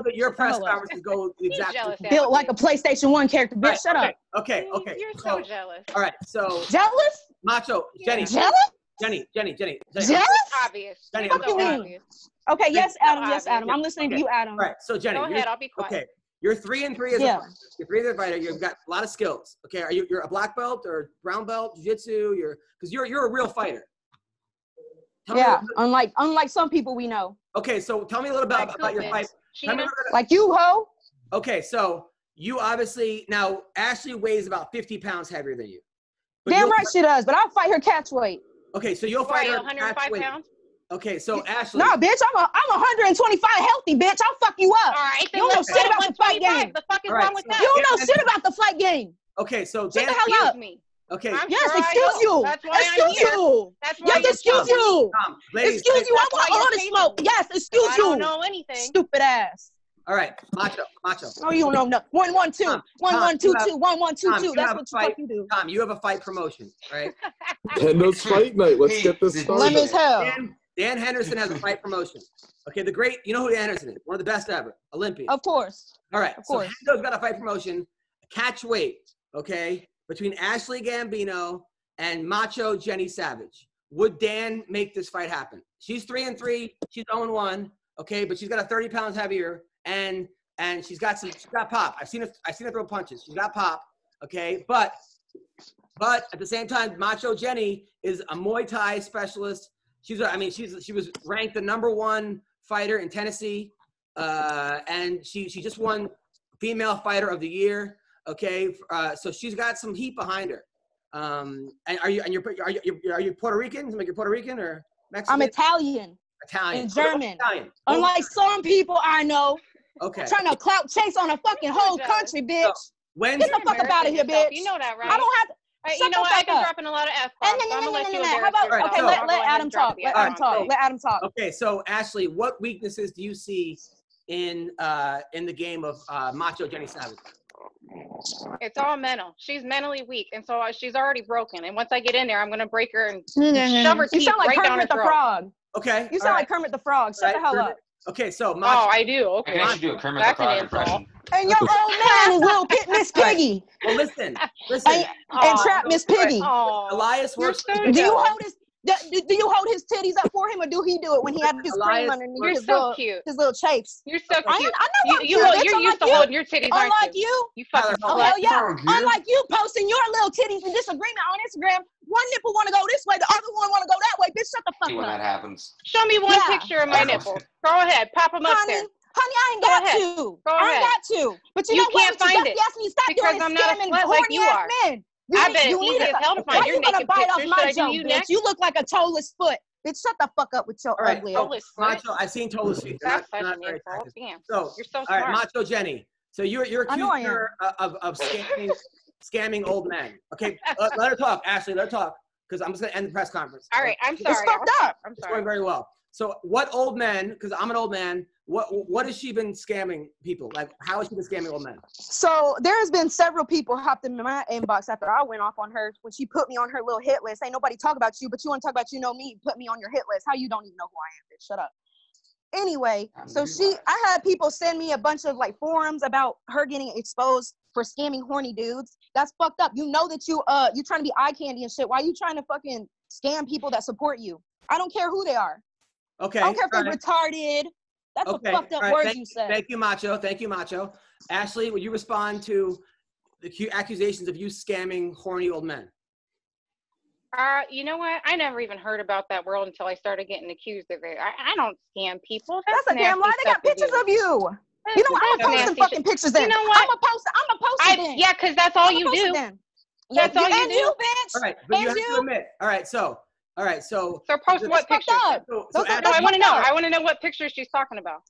that your press conferences go exactly built like a PlayStation 1 character. Bitch, right, shut up. Okay. You're so jealous. All right, so jealous? Macho, Jenny. Jealous? Jenny. Jealous? Obvious. Jenny, okay, yes, Adam. Yes, Adam. I'm listening to you, Adam. All right, so Jenny. Go ahead, I'll be quiet. Okay. You're 3-3 as a fighter. You're 3 as a fighter. You've got a lot of skills. Okay, you're a black belt or brown belt, jiu-jitsu. You're a real fighter. Unlike some people we know. Okay, so tell me a little about your fight. Like you, ho. Okay, so you obviously now Ashlee weighs about 50 pounds heavier than you. Damn right she does, but I'll fight her catch weight. Okay, so you'll fight her 105 pounds. Okay, so Ashlee. Nah, bitch, I'm 125 healthy, bitch. I'll fuck you up. All right, you don't know shit about the fight game. The fuck is wrong with that? You don't know shit about the fight game. Okay, so shut the hell up. Okay. Yes, excuse you. Excuse you. Yes, excuse you. Excuse you. I want all the smoke. Yes, excuse you. I don't know anything. Stupid ass. All right, Macho. Oh, you don't know. 1-1-2. 1-1-2-2. 1-1-2-2. That's what you fucking do. Tom, you have a fight promotion, right? Kendo's fight night. Let's get this started. Lame as hell. Dan Henderson has a fight promotion. Okay, the great, you know who Dan Henderson is? One of the best ever. Olympian. Of course. All right, of course. So Hendo's got a fight promotion. Catch weight, okay, between Ashlee Gambino and Macho Jenny Savage. Would Dan make this fight happen? She's 3-3. She's 0-1. Okay, but she's got a 30 pounds heavier, and she's got pop. I've seen her throw punches. She's got pop. Okay, but at the same time, Macho Jenny is a Muay Thai specialist. She was ranked the #1 fighter in Tennessee, and she just won Female Fighter of the Year. Okay, so she's got some heat behind her. And are you Puerto Rican? Like you're Puerto Rican or Mexican? I'm Italian. And German. Unlike some people I know. Okay. Trying to clout chase on a fucking whole country, bitch. So, get the fuck up out of here, bitch. You know that, right? I don't have to. You know what? I've been dropping a lot of F-bombs. I'm gonna let you How about, okay, let Adam talk. Let Adam talk. Okay, so Ashlee, what weaknesses do you see in the game of Macho Jenny Savage? It's all mental. She's mentally weak, and so she's already broken. And once I get in there, I'm gonna break her and shove her teeth right down her throat. Frog. Okay. You sound like Kermit the Frog. Shut the hell up. Okay, so Macho. Oh, I do. Okay. I should do a Kermit the Frog impression. And your old man is little Miss Piggy. Well, listen. And Trap Miss Piggy. Elias works. Do you hold his titties up for him, or do he do it when he had his cream underneath his little chafes? You're so cute. I know you're used to holding your titties, aren't unlike you. You fucking oh hell yeah. Unlike you posting your little titties in disagreement on Instagram. One nipple want to go this way, the other one want to go that way. Bitch, shut the fuck up. When that happens. Show me one picture of my nipple. Go ahead, pop them up there. Honey, I ain't got to. I ain't got to. But you know what? Can't find it because I'm not a slut like you are. I bet it's easy as hell to find your naked pictures. Should I do you next? You look like a toeless foot. Bitch, shut the fuck up with your ugly ass. Macho, I've seen toeless feet. That's not very attractive. Damn. So, you're so smart. All right, Macho Jenny. So you're accusing her of scamming old men. Okay, let her talk. Ashlee, let her talk. Because I'm just going to end the press conference. All right, I'm sorry. It's fucked up. I'm sorry. It's going very well. So what old men, because I'm an old man, what has she been scamming people? Like, how has she been scamming old men? So there has been several people hopped in my inbox after I went off on her when she put me on her little hit list. Ain't nobody talk about you, but you want to talk about you know me, put me on your hit list. How you don't even know who I am, bitch? Shut up. Anyway, so I had people send me a bunch of like forums about her getting exposed for scamming horny dudes. That's fucked up. You know that you trying to be eye candy and shit. Why are you trying to fucking scam people that support you? I don't care who they are. Okay. I don't care if they're retarded. That's a fucked up word you said. Thank you, Macho. Ashlee, would you respond to the accusations of you scamming horny old men? You know what? I never even heard about that world until I started getting accused of it. I don't scam people. That's a damn lie. They got pictures of you. You know what? I'm gonna post some fucking pictures then. You know what? I'm gonna post it then. Yeah, because that's all you do. That's all you do. And you, bitch. All right, but you have to admit. All right, so post what pictures? So I want to know. I want to know what pictures she's talking about.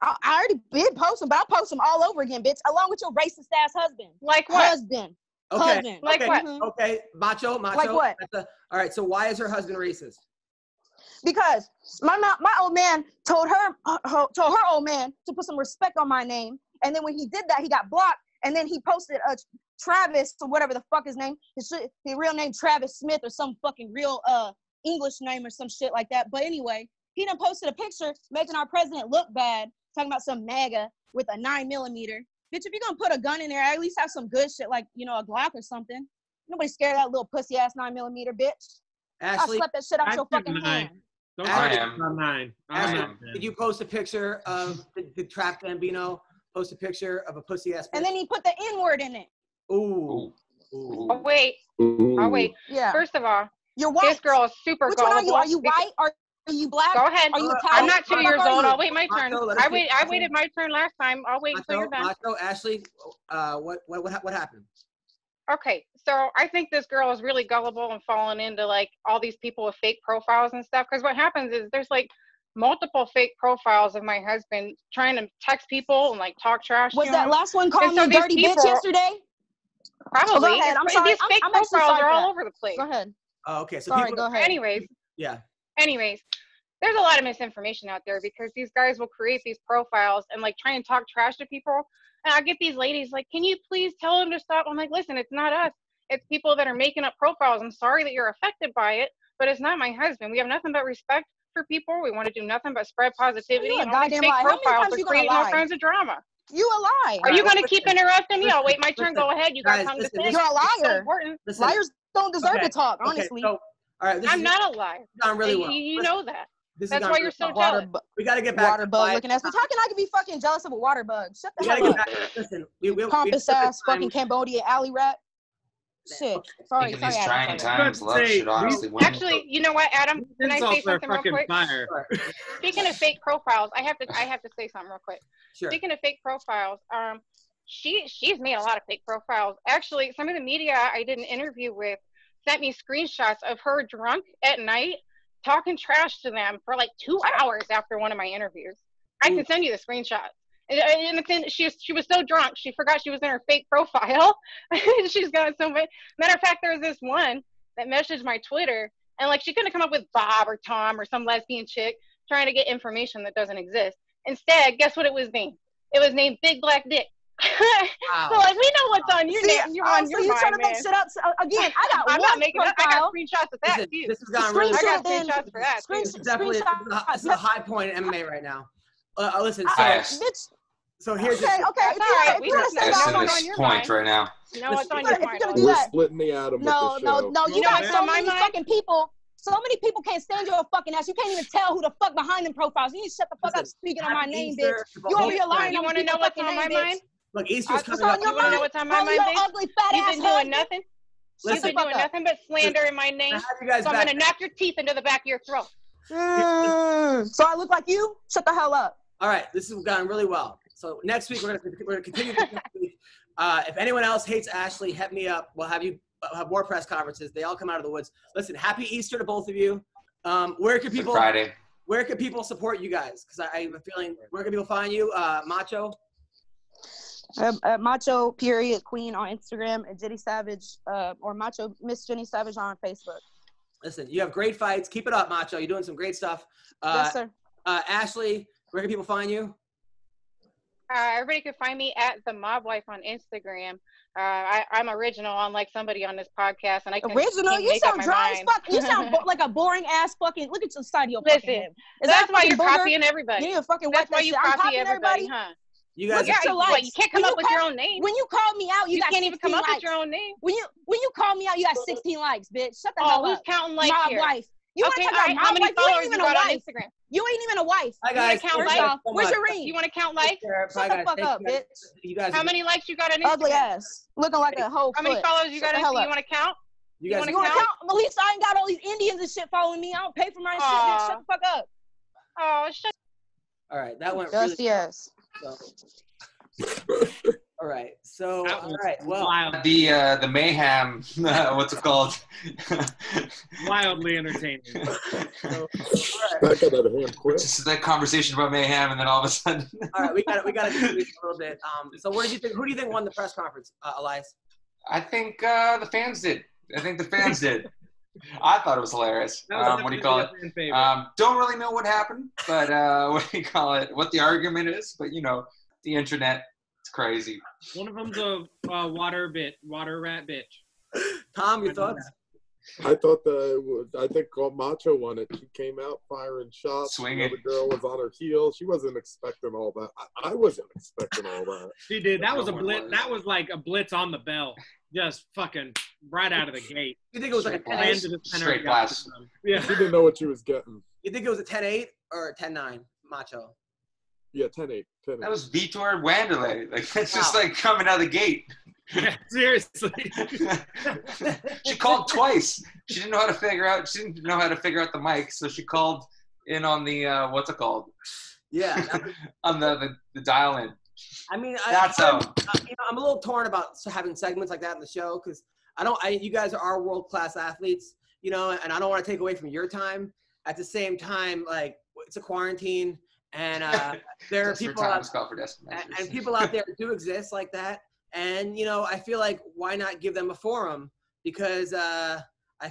I already did post them, but I'll post them all over again, bitch, along with your racist ass husband. Like what? Husband. Like what? Okay, macho. Like what? All right, so why is her husband racist? Because my old man told her old man to put some respect on my name, and then when he did that, he got blocked, and then he posted Travis or whatever the fuck his name, his real name Travis Smith or some fucking real English name or some shit like that. But anyway, he done posted a picture making our president look bad, talking about some MAGA with a 9mm. Bitch, if you're gonna put a gun in there, at least have some good shit like, you know, a Glock or something. Nobody's scared of that little pussy ass 9mm, bitch. Ashlee, I slept that shit out your fucking hand. Ashlee, did you post a picture of the Trap Gambino? Post a picture of a pussy ass bitch? And then he put the N-word in it. Ooh. Oh wait. Yeah. First of all, you're white. This girl is super gullible. One are you? Are you white? Are you black? Go ahead. Are you Italian? I'm not 2 years old. I'll wait my turn. I waited my turn last time. I'll wait until you're done. Macho, Ashlee, what happened? Okay, so I think this girl is really gullible and falling into like all these people with fake profiles and stuff. Because what happens is there's like multiple fake profiles of my husband trying to text people and like talk trash. Was that last one called me dirty bitch yesterday? Probably. Go ahead. I'm sorry. These fake profiles are all over the place. Go ahead. Oh, okay. So sorry, go ahead. Anyways. Yeah. Anyways, there's a lot of misinformation out there because these guys will create these profiles and like try and talk trash to people. And I get these ladies like, can you please tell them to stop? I'm like, listen, it's not us. It's people that are making up profiles. I'm sorry that you're affected by it, but it's not my husband. We have nothing but respect for people. We want to do nothing but spread positivity. You a And all these goddamn fake lie. How many profiles times are you gonna creating all lie? kinds of drama. You a lie. Are you going to keep interrupting me? I'll wait my turn. Listen, Go ahead. You got guys, something to listen, say? You're a It's so liar. important. Listen, Liars don't deserve to talk, honestly. So, all right, I'm not a liar. Gone really well. You Listen, know that. this That's has why gone you're so really well. jealous. We got to get back Water to bug quiet. looking ass. How can I be fucking jealous of a water bug? Shut the We got to hell get up. back. Listen, Pompous took the ass time. fucking Cambodian alley rat. Shit. Sorry, In sorry, these Adam. trying Sorry. times, love should honestly win. Actually, you know what, Adam? Can I say something real quick? Fire. Speaking of fake profiles, I have to say something real quick. Sure. Speaking of fake profiles, she's made a lot of fake profiles. Actually, some of the media I did an interview with sent me screenshots of her drunk at night talking trash to them for like 2 hours after one of my interviews. I can send you the screenshot. And she was so drunk, she forgot she was in her fake profile. She's got so much. Matter of fact, there was this one that messaged my Twitter, and like she couldn't come up with Bob or Tom or some lesbian chick trying to get information that doesn't exist. Instead, guess what it was named? It was named Big Black Dick. Wow. So like we know what's on your name. You're on your you mind, trying to make man. shit up? So, again, I got I'm one not making up. I got profile. screenshots of that Listen, too. this has gone really I got Screenshot screenshots for that too. screen- This is definitely this is a high point in MMA right now. Listen, so, Bias. Bitch. so here's Okay, the okay. If you all right. want We to just say said That's that, to what's this on your point mind. right now. You know what's on if your you're mind. gonna do We're that, splitting the atom no, with the show. no. You You know got what's so on my many mind? fucking people. So many people can't stand your fucking ass. You can't even tell who the fuck behind them profiles. You need to shut the fuck up speaking on my Happy name, Easter bitch. to You both over here lying You on want to know people's what's fucking on my name, bitch. mind? Look, Easter's What's coming on up. your You want to know mind? what's on my Calling mind, your bitch? ugly fat You've ass been doing husband. nothing. Shut You've the been fuck doing up. nothing but slander in my name. I have you guys So I'm back. gonna knock your teeth into the back of your throat. So I look like you? Shut the hell up. All right, this has gone really well. So next week we're gonna continue this next week. If anyone else hates Ashlee, hit me up. We'll have you have more press conferences. They all come out of the woods. Listen, happy Easter to both of you. Where can people Friday. Where can people support you guys? Because I have a feeling. Where can people find you? Macho. Macho period queen on Instagram and Jenny Savage or Macho Miss Jenny Savage on Facebook. Listen, you have great fights. Keep it up, Macho. You're doing some great stuff. Yes, sir. Ashlee, where can people find you? Everybody can find me at the Mob Wife on Instagram. I'm original, unlike somebody on this podcast, and I can Original? You make up sound my dry as mind. fuck. You sound like a boring ass fucking. Look at your side of your Listen, fucking head. that's why you're fucking booger? copying everybody. You need to fucking That's wipe why that you shit. I'm copy copying everybody, everybody. huh? You guys. Look at your What, likes. you can't come When up with your own name. When you called me out, you got can't even 16 come up likes. with your own name. When you called me out, you got 16 likes, bitch. Shut the Oh, hell who's up. counting likes Mob here? wife. You want to Okay, talk all right. about How mob many wife? You ain't followers even you a got on wife. Instagram? You ain't even a wife. Hi You wanna guys. count Thank likes? you guys so Where's much. your ring? You want to count likes? Shut Bye, the guys. fuck Thank up, you guys. bitch. You guys. How many likes you got on Instagram? Ugly ass. Looking like a whole How many foot. followers you got on Shut the hell Instagram? You up. want to count? You guys. wanna You want to count? count? At least I ain't got all these Indians and shit following me. I don't pay for my shit, bitch. Shut the fuck up. Oh, shut. All right, that went really. Dusty ass. So. All right. So. That All was right. Well. wild, The mayhem. What's it called? wildly entertaining. So, That got out of hand quick. Just that conversation about mayhem, and then all of a sudden. all right. We got to do this a little bit. So, what did you think? Who do you think won the press conference, Elias? I think the fans did. I thought it was hilarious. What do you call it? Don't really know what happened, but what do you call it? What the argument is, but you know, the internet, it's crazy. One of them's a water rat bitch. Tom, your thoughts? I think Macho won it. She came out firing shots. Swinging. The other girl was on her heel. She wasn't expecting all that. I wasn't expecting all that. She did. That was a No one blitz. was. That was like a blitz on the bell. Just fucking right out of the gate. You think it was like a Straight 10-8? Ran to the center Straight and got blast. to them. Yeah. She didn't know what she was getting. You think it was a 10-8 or a 10-9, Macho? Yeah, 10-8. 10-8. That was Vitor Wanderlei. Like that's just Wow. like coming out of the gate. Yeah, seriously. She called twice. She didn't know how to figure out the mic, so she called in on the what's it called? Yeah. On the dial in. I mean, That's how. I'm a little torn about having segments like that in the show because you guys are world-class athletes, you know, and I don't want to take away from your time. At the same time, like it's a quarantine, and there are people and people out there do exist like that. And, you know, I feel like why not give them a forum? Because I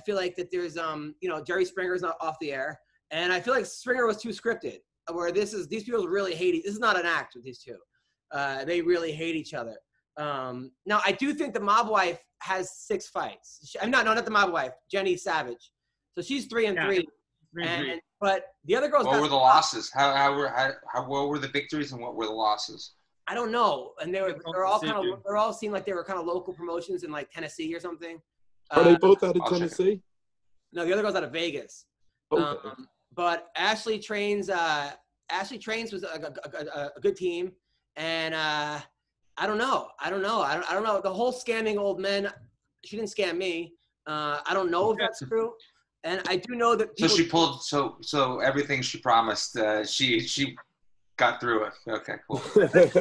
feel like that there's, you know, Jerry Springer's not off the air. And I feel like Springer was too scripted, where these people really hate this is not an act with these two. They really hate each other. Now, I do think the mob wife has 6 fights. Not the mob wife, Jenny Savage. So she's 3-3. But the other girls. What were the losses? What were the victories and what were the losses? I don't know. And they all seemed like they were kind of local promotions in like Tennessee or something. Are they both out of Tennessee? No, the other girl's out of Vegas. Okay. But Ashlee Trains was a good team, and I don't know. I don't know. The whole scamming old men. She didn't scam me. I don't know if that's true, and I do know that. So she pulled. So everything she promised, she got through it. Okay, cool.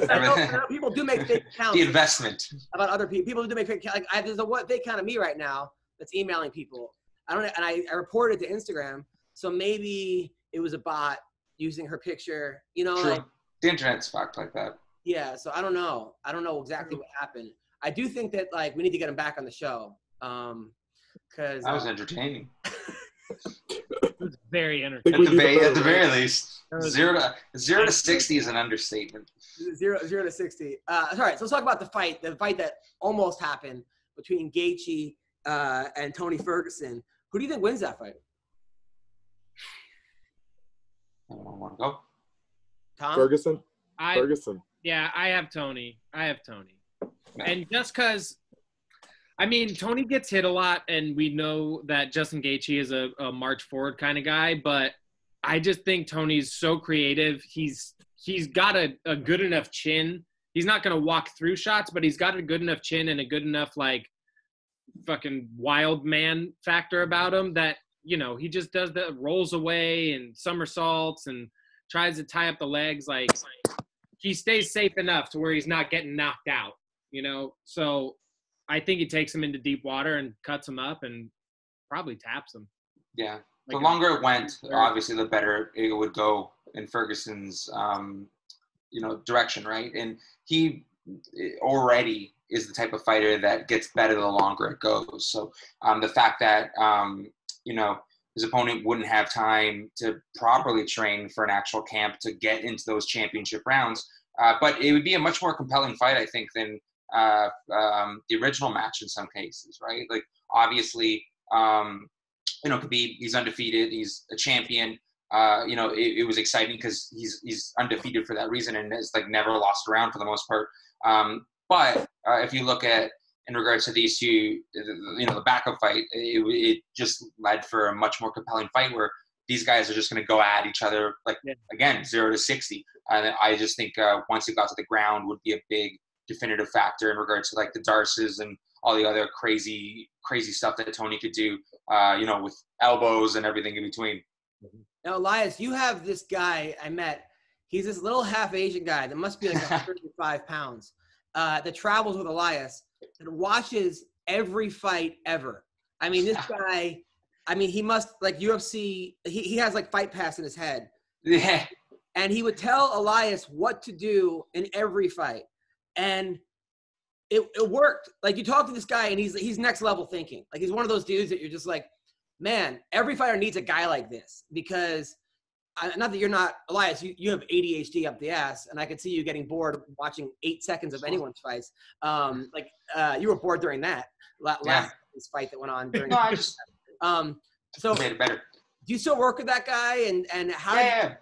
I know people do make fake accounts. The investment About other people. People do make fake. Like there's a fake account of me right now that's emailing people. I reported to Instagram. So maybe it was a bot using her picture, True. Like, the internet's fucked like that. Yeah, so I don't know. I don't know exactly what happened. I do think that we need to get him back on the show, because that was entertaining. It was very entertaining. At the very least, 0 to 60 is an understatement. 0 to 60. All right, so let's talk about the fight that almost happened between Gaethje and Tony Ferguson. Who do you think wins that fight? Anyone want to go? Tom? Ferguson? Ferguson. Yeah, I have Tony. And just because, Tony gets hit a lot, and we know that Justin Gaethje is a march forward kind of guy, but I just think Tony's so creative. He's got a good enough chin. He's not going to walk through shots, but he's got a good enough chin and a good enough, fucking wild man factor about him that, he just does rolls away and somersaults and tries to tie up the legs. He stays safe enough to where he's not getting knocked out, So I think he takes him into deep water and cuts him up and probably taps him. Yeah. The longer it went, obviously, the better it would go in Ferguson's, direction, right? And he already is the type of fighter that gets better the longer it goes. So the fact that, his opponent wouldn't have time to properly train for an actual camp to get into those championship rounds. But it would be a much more compelling fight, I think, than the original match in some cases, right? Obviously, Khabib, he's undefeated. He's a champion. It was exciting because he's undefeated for that reason and has never lost a round for the most part. But if you look at in regards to these two, the backup fight, it just led for a much more compelling fight where these guys are just going to go at each other, again, 0 to 60. And I just think once it got to the ground would be a big definitive factor in regards to the darces and all the other crazy stuff that Tony could do, with elbows and everything in between. Now, Elias, you have this guy I met. He's this little half Asian guy that must be 35 pounds that travels with Elias and watches every fight ever. This guy, he must, UFC, he has Fight Pass in his head. Yeah. And he would tell Elias what to do in every fight. And it worked. You talk to this guy and he's next level thinking. He's one of those dudes that you're just man, every fighter needs a guy like this because not that you're not, Elias, you have ADHD up the ass, and I could see you getting bored watching 8 seconds of anyone's fights. You were bored during that last fight that went on during. No, I just so made it better. Do you still work with that guy? And how? Yeah.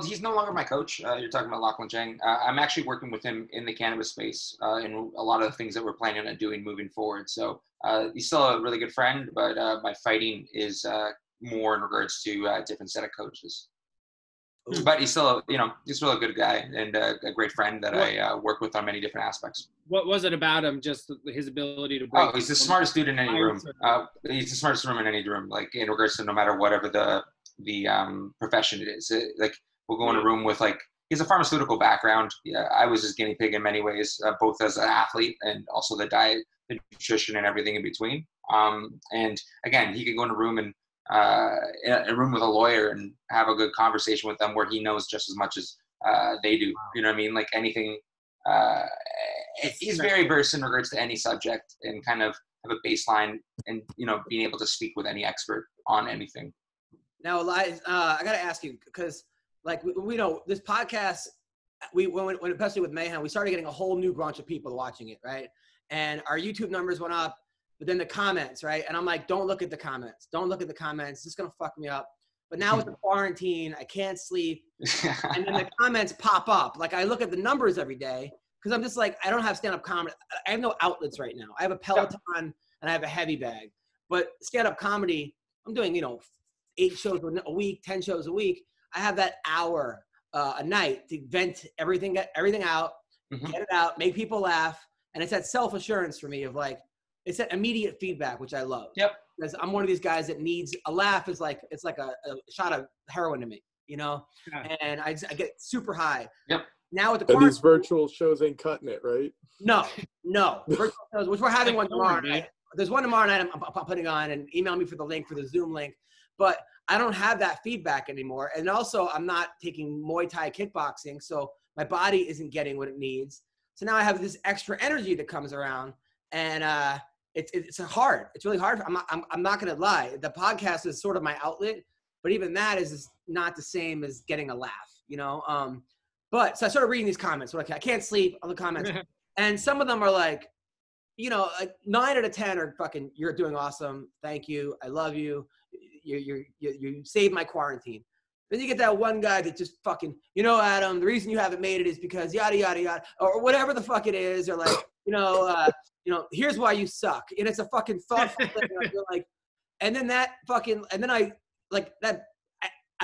He's no longer my coach. You're talking about Lachlan Chang. I'm actually working with him in the cannabis space in a lot of the things that we're planning on doing moving forward. So he's still a really good friend, but my fighting is more in regards to a different set of coaches. Ooh. But he's still a good guy and a great friend that I work with on many different aspects. What was it about him? Just his ability to break. Oh, he's the smartest dude in any room. He's the smartest room in any room, in regards to no matter whatever the profession it is. We'll go in a room with he has a pharmaceutical background. Yeah, I was his guinea pig in many ways, both as an athlete and also the diet, the nutrition, and everything in between. And again, he could go in a room and in a room with a lawyer and have a good conversation with them where he knows just as much as they do. You know what I mean? Anything. He's very versed in regards to any subject and kind of have a baseline and being able to speak with any expert on anything. Now, Elias, I got to ask you, because like we know this podcast, when especially with Mayhem, we started getting a whole new bunch of people watching it, right? And our YouTube numbers went up, but then the comments, right? And I'm like, don't look at the comments. Don't look at the comments. It's just going to fuck me up. But now with the quarantine, I can't sleep. And then the comments pop up. Like I look at the numbers every day because I'm just like, I don't have stand-up comedy. I have no outlets right now. I have a Peloton and I have a heavy bag. But stand-up comedy, I'm doing, 8 shows a week, 10 shows a week. I have that hour a night to vent everything out, get it out, make people laugh. And it's that self-assurance for me of like, it's that immediate feedback, which I love. Yep. Because I'm one of these guys that needs a laugh. It's like a shot of heroin to me, Yeah. And I get super high. Yep. Now with the and these virtual shows ain't cutting it, right? No. Virtual shows, which we're having one tomorrow night. There's one tomorrow night I'm putting on, and email me for the link for the Zoom link. But I don't have that feedback anymore. And also I'm not taking Muay Thai kickboxing, so my body isn't getting what it needs. So now I have this extra energy that comes around, and it's hard. It's really hard. I'm not gonna lie. The podcast is sort of my outlet, but even that is not the same as getting a laugh, But so I started reading these comments. I can't sleep on the comments, and some of them are like, like 9 out of 10 are fucking, you're doing awesome. Thank you. I love you. You saved my quarantine. Then you get that one guy that just fucking, Adam, the reason you haven't made it is because yada, yada, yada, or whatever the fuck it is. Or like, here's why you suck. And it's a fucking thoughtful thing. You're like, and then I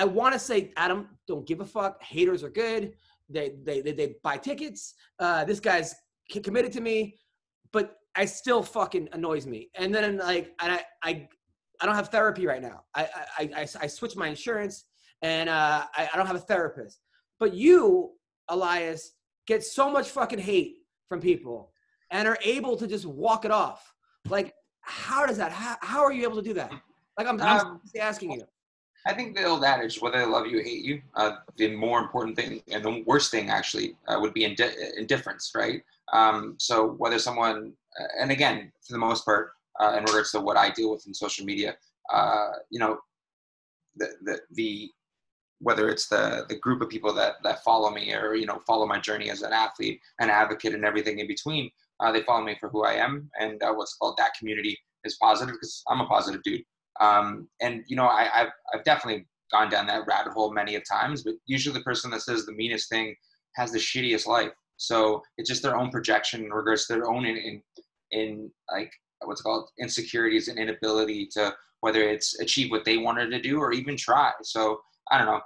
want to say, Adam, don't give a fuck. Haters are good. They buy tickets. This guy's committed to me, but I still fucking annoys me. And then I don't have therapy right now. I switched my insurance, and I don't have a therapist. But you, Elias, get so much fucking hate from people and are able to just walk it off. Like, how does that? How are you able to do that? Like, I'm asking you. I think the old adage, whether they love you or hate you, the more important thing and the worst thing actually would be indifference, right? So whether someone, and again, for the most part, in regards to what I deal with in social media, the whether it's the group of people that follow me or, follow my journey as an athlete, an advocate, and everything in between, they follow me for who I am, and what's called that community is positive because I'm a positive dude. And I've definitely gone down that rabbit hole many of times, but usually the person that says the meanest thing has the shittiest life. So it's just their own projection in regards to their own in like what's called insecurities and inability to whether it's achieve what they wanted to do or even try. So I don't know.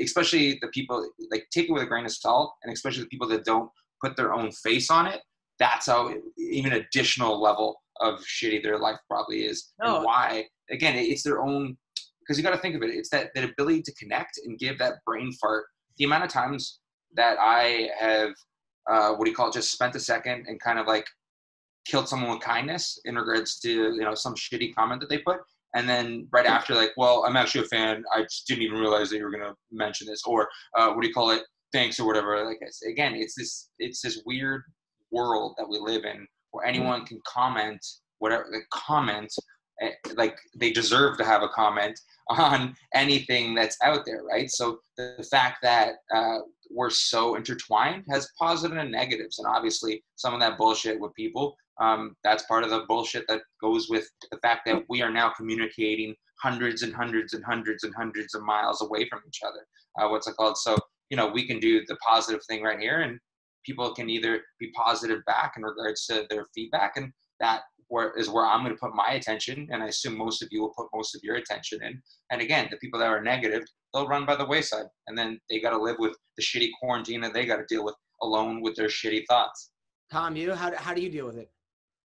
Especially the people, like, take it with a grain of salt, and especially the people that don't put their own face on it. That's how even additional level of shitty their life probably is. No. And why? Again, it's their own, because you got to think of it. It's that ability to connect and give that brain fart. The amount of times that I have, just spent a second and kind of like killed someone with kindness in regards to, some shitty comment that they put. And then right after, like, well, I'm actually a fan. I just didn't even realize that you were going to mention this, or thanks or whatever. Like, again, it's this weird world that we live in where anyone can comment like they deserve to have a comment on anything that's out there, right? So the fact that we're so intertwined has positive and negatives, and obviously some of that bullshit with people, that's part of the bullshit that goes with the fact that we are now communicating hundreds and hundreds and hundreds and hundreds of miles away from each other. So we can do the positive thing right here, and people can either be positive back in regards to their feedback, and that is where I'm going to put my attention, and I assume most of you will put most of your attention in. And again, the people that are negative, they'll run by the wayside, and then they got to live with the shitty quarantine that they got to deal with alone with their shitty thoughts. Tom, how do you deal with it?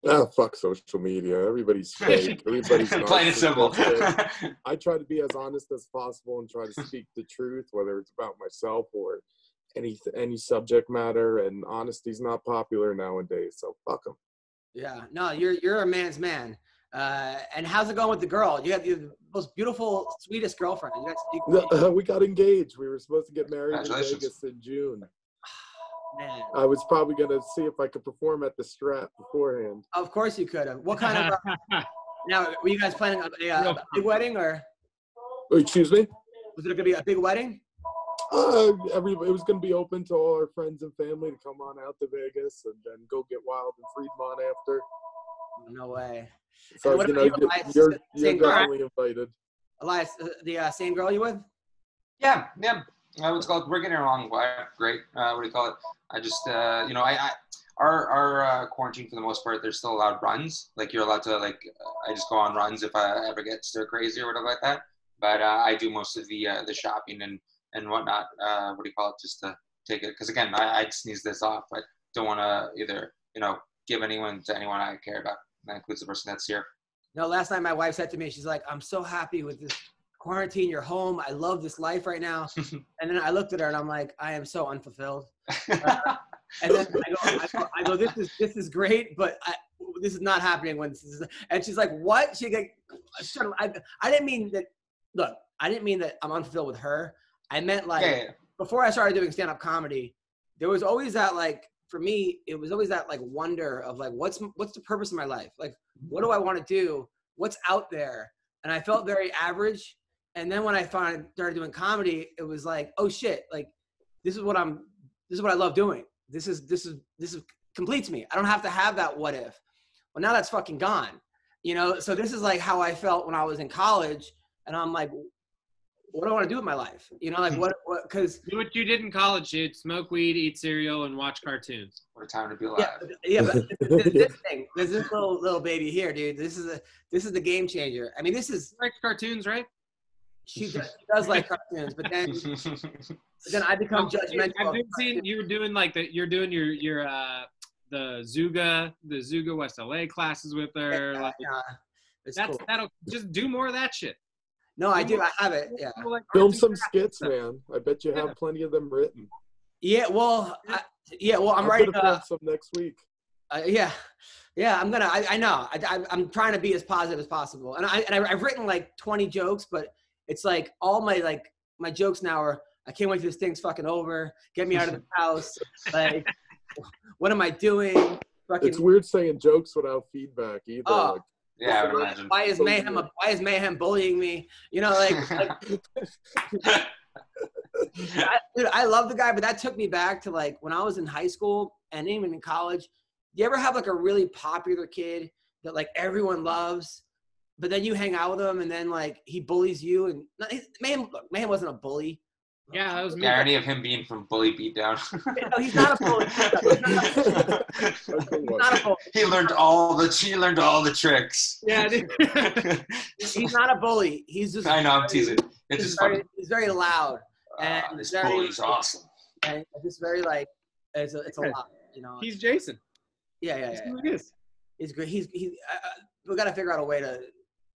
Oh, fuck social media. Everybody's fake. Everybody's plain and simple. I try to be as honest as possible and try to speak the truth, whether it's about myself or any subject matter. And honesty's not popular nowadays, so fuck them. Yeah, no, you're a man's man. And how's it going with the girl? You have the most beautiful, sweetest girlfriend. We got engaged. We were supposed to get married in Vegas in June. Man. I was probably going to see if I could perform at the Strat beforehand. Of course you could have. What kind of now, were you guys planning a big wedding or? Oh, excuse me? Was it going to be a big wedding? It was going to be open to all our friends and family to come on out to Vegas and then go get wild in Fremont after. No way. So, you know, you're definitely invited. Elias, the same girl you with? Yeah. What's called? We're getting along great. What do you call it? I just, you know, our quarantine for the most part, there's still allowed runs. Like you're allowed to I just go on runs if I ever get stir crazy or whatever like that. But I do most of the shopping and whatnot. What do you call it? Just to take it, because again, I sneeze this off. I don't want to either, you know, give anyone to anyone I care about. That includes the person that's here. No, last night my wife said to me, she's like, I'm so happy with this quarantine. You're home. I love this life right now. And then I looked at her and I'm like, I am so unfulfilled. And then I go, this is great, but this is not happening when this is. And she's like, what? She's like, I didn't mean that. Look, I didn't mean that I'm unfulfilled with her. I meant before I started doing stand-up comedy, there was always that for me, it was always that wonder of what's the purpose of my life? Like, what do I want to do? What's out there? And I felt very average. And then when I started doing comedy, it was like, oh shit, this is what I love doing. This is completes me. I don't have to have that what if. Well, now that's fucking gone. You know, so this is how I felt when I was in college, and I'm like, what do I want to do with my life? You know, what, because do what you did in college, dude. Smoke weed, eat cereal, and watch cartoons. What a time to be alive. Yeah, but there's this little baby here, dude. This is the game changer. I mean, this is like cartoons, right? She does like cartoons, but then I become judgmental. I've been seeing you were doing you're doing your the Zuga West LA classes with her. Cool. That'll just do more of that shit. No, I do. I have it. Yeah. Film some skits, man. I bet you have plenty of them written. Yeah. Well, I'm writing some next week. Yeah. I'm gonna. I know. I'm trying to be as positive as possible, and I've written 20 jokes, but it's all my jokes now are, I can't wait till this thing's fucking over. Get me out of the house. What am I doing? It's weird saying jokes without feedback either. Oh. Yeah, I would imagine. Why is Mayhem bullying me? You know, dude, I love the guy, but that took me back to when I was in high school and even in college. Do you ever have a really popular kid that everyone loves, but then you hang out with him and then he bullies you? And Mayhem wasn't a bully. Yeah, that was me. The irony of him being from Bully Beatdown. No, he's not a bully. He's not a bully. He learned all the tricks. Yeah, dude. He's not a bully. He's just. I know, I'm teasing. It's just funny. He's very loud. And this bully is awesome. And just very it's a lot, you know. He's Jason. Yeah. That's who he is. He's great. We got to figure out a way to.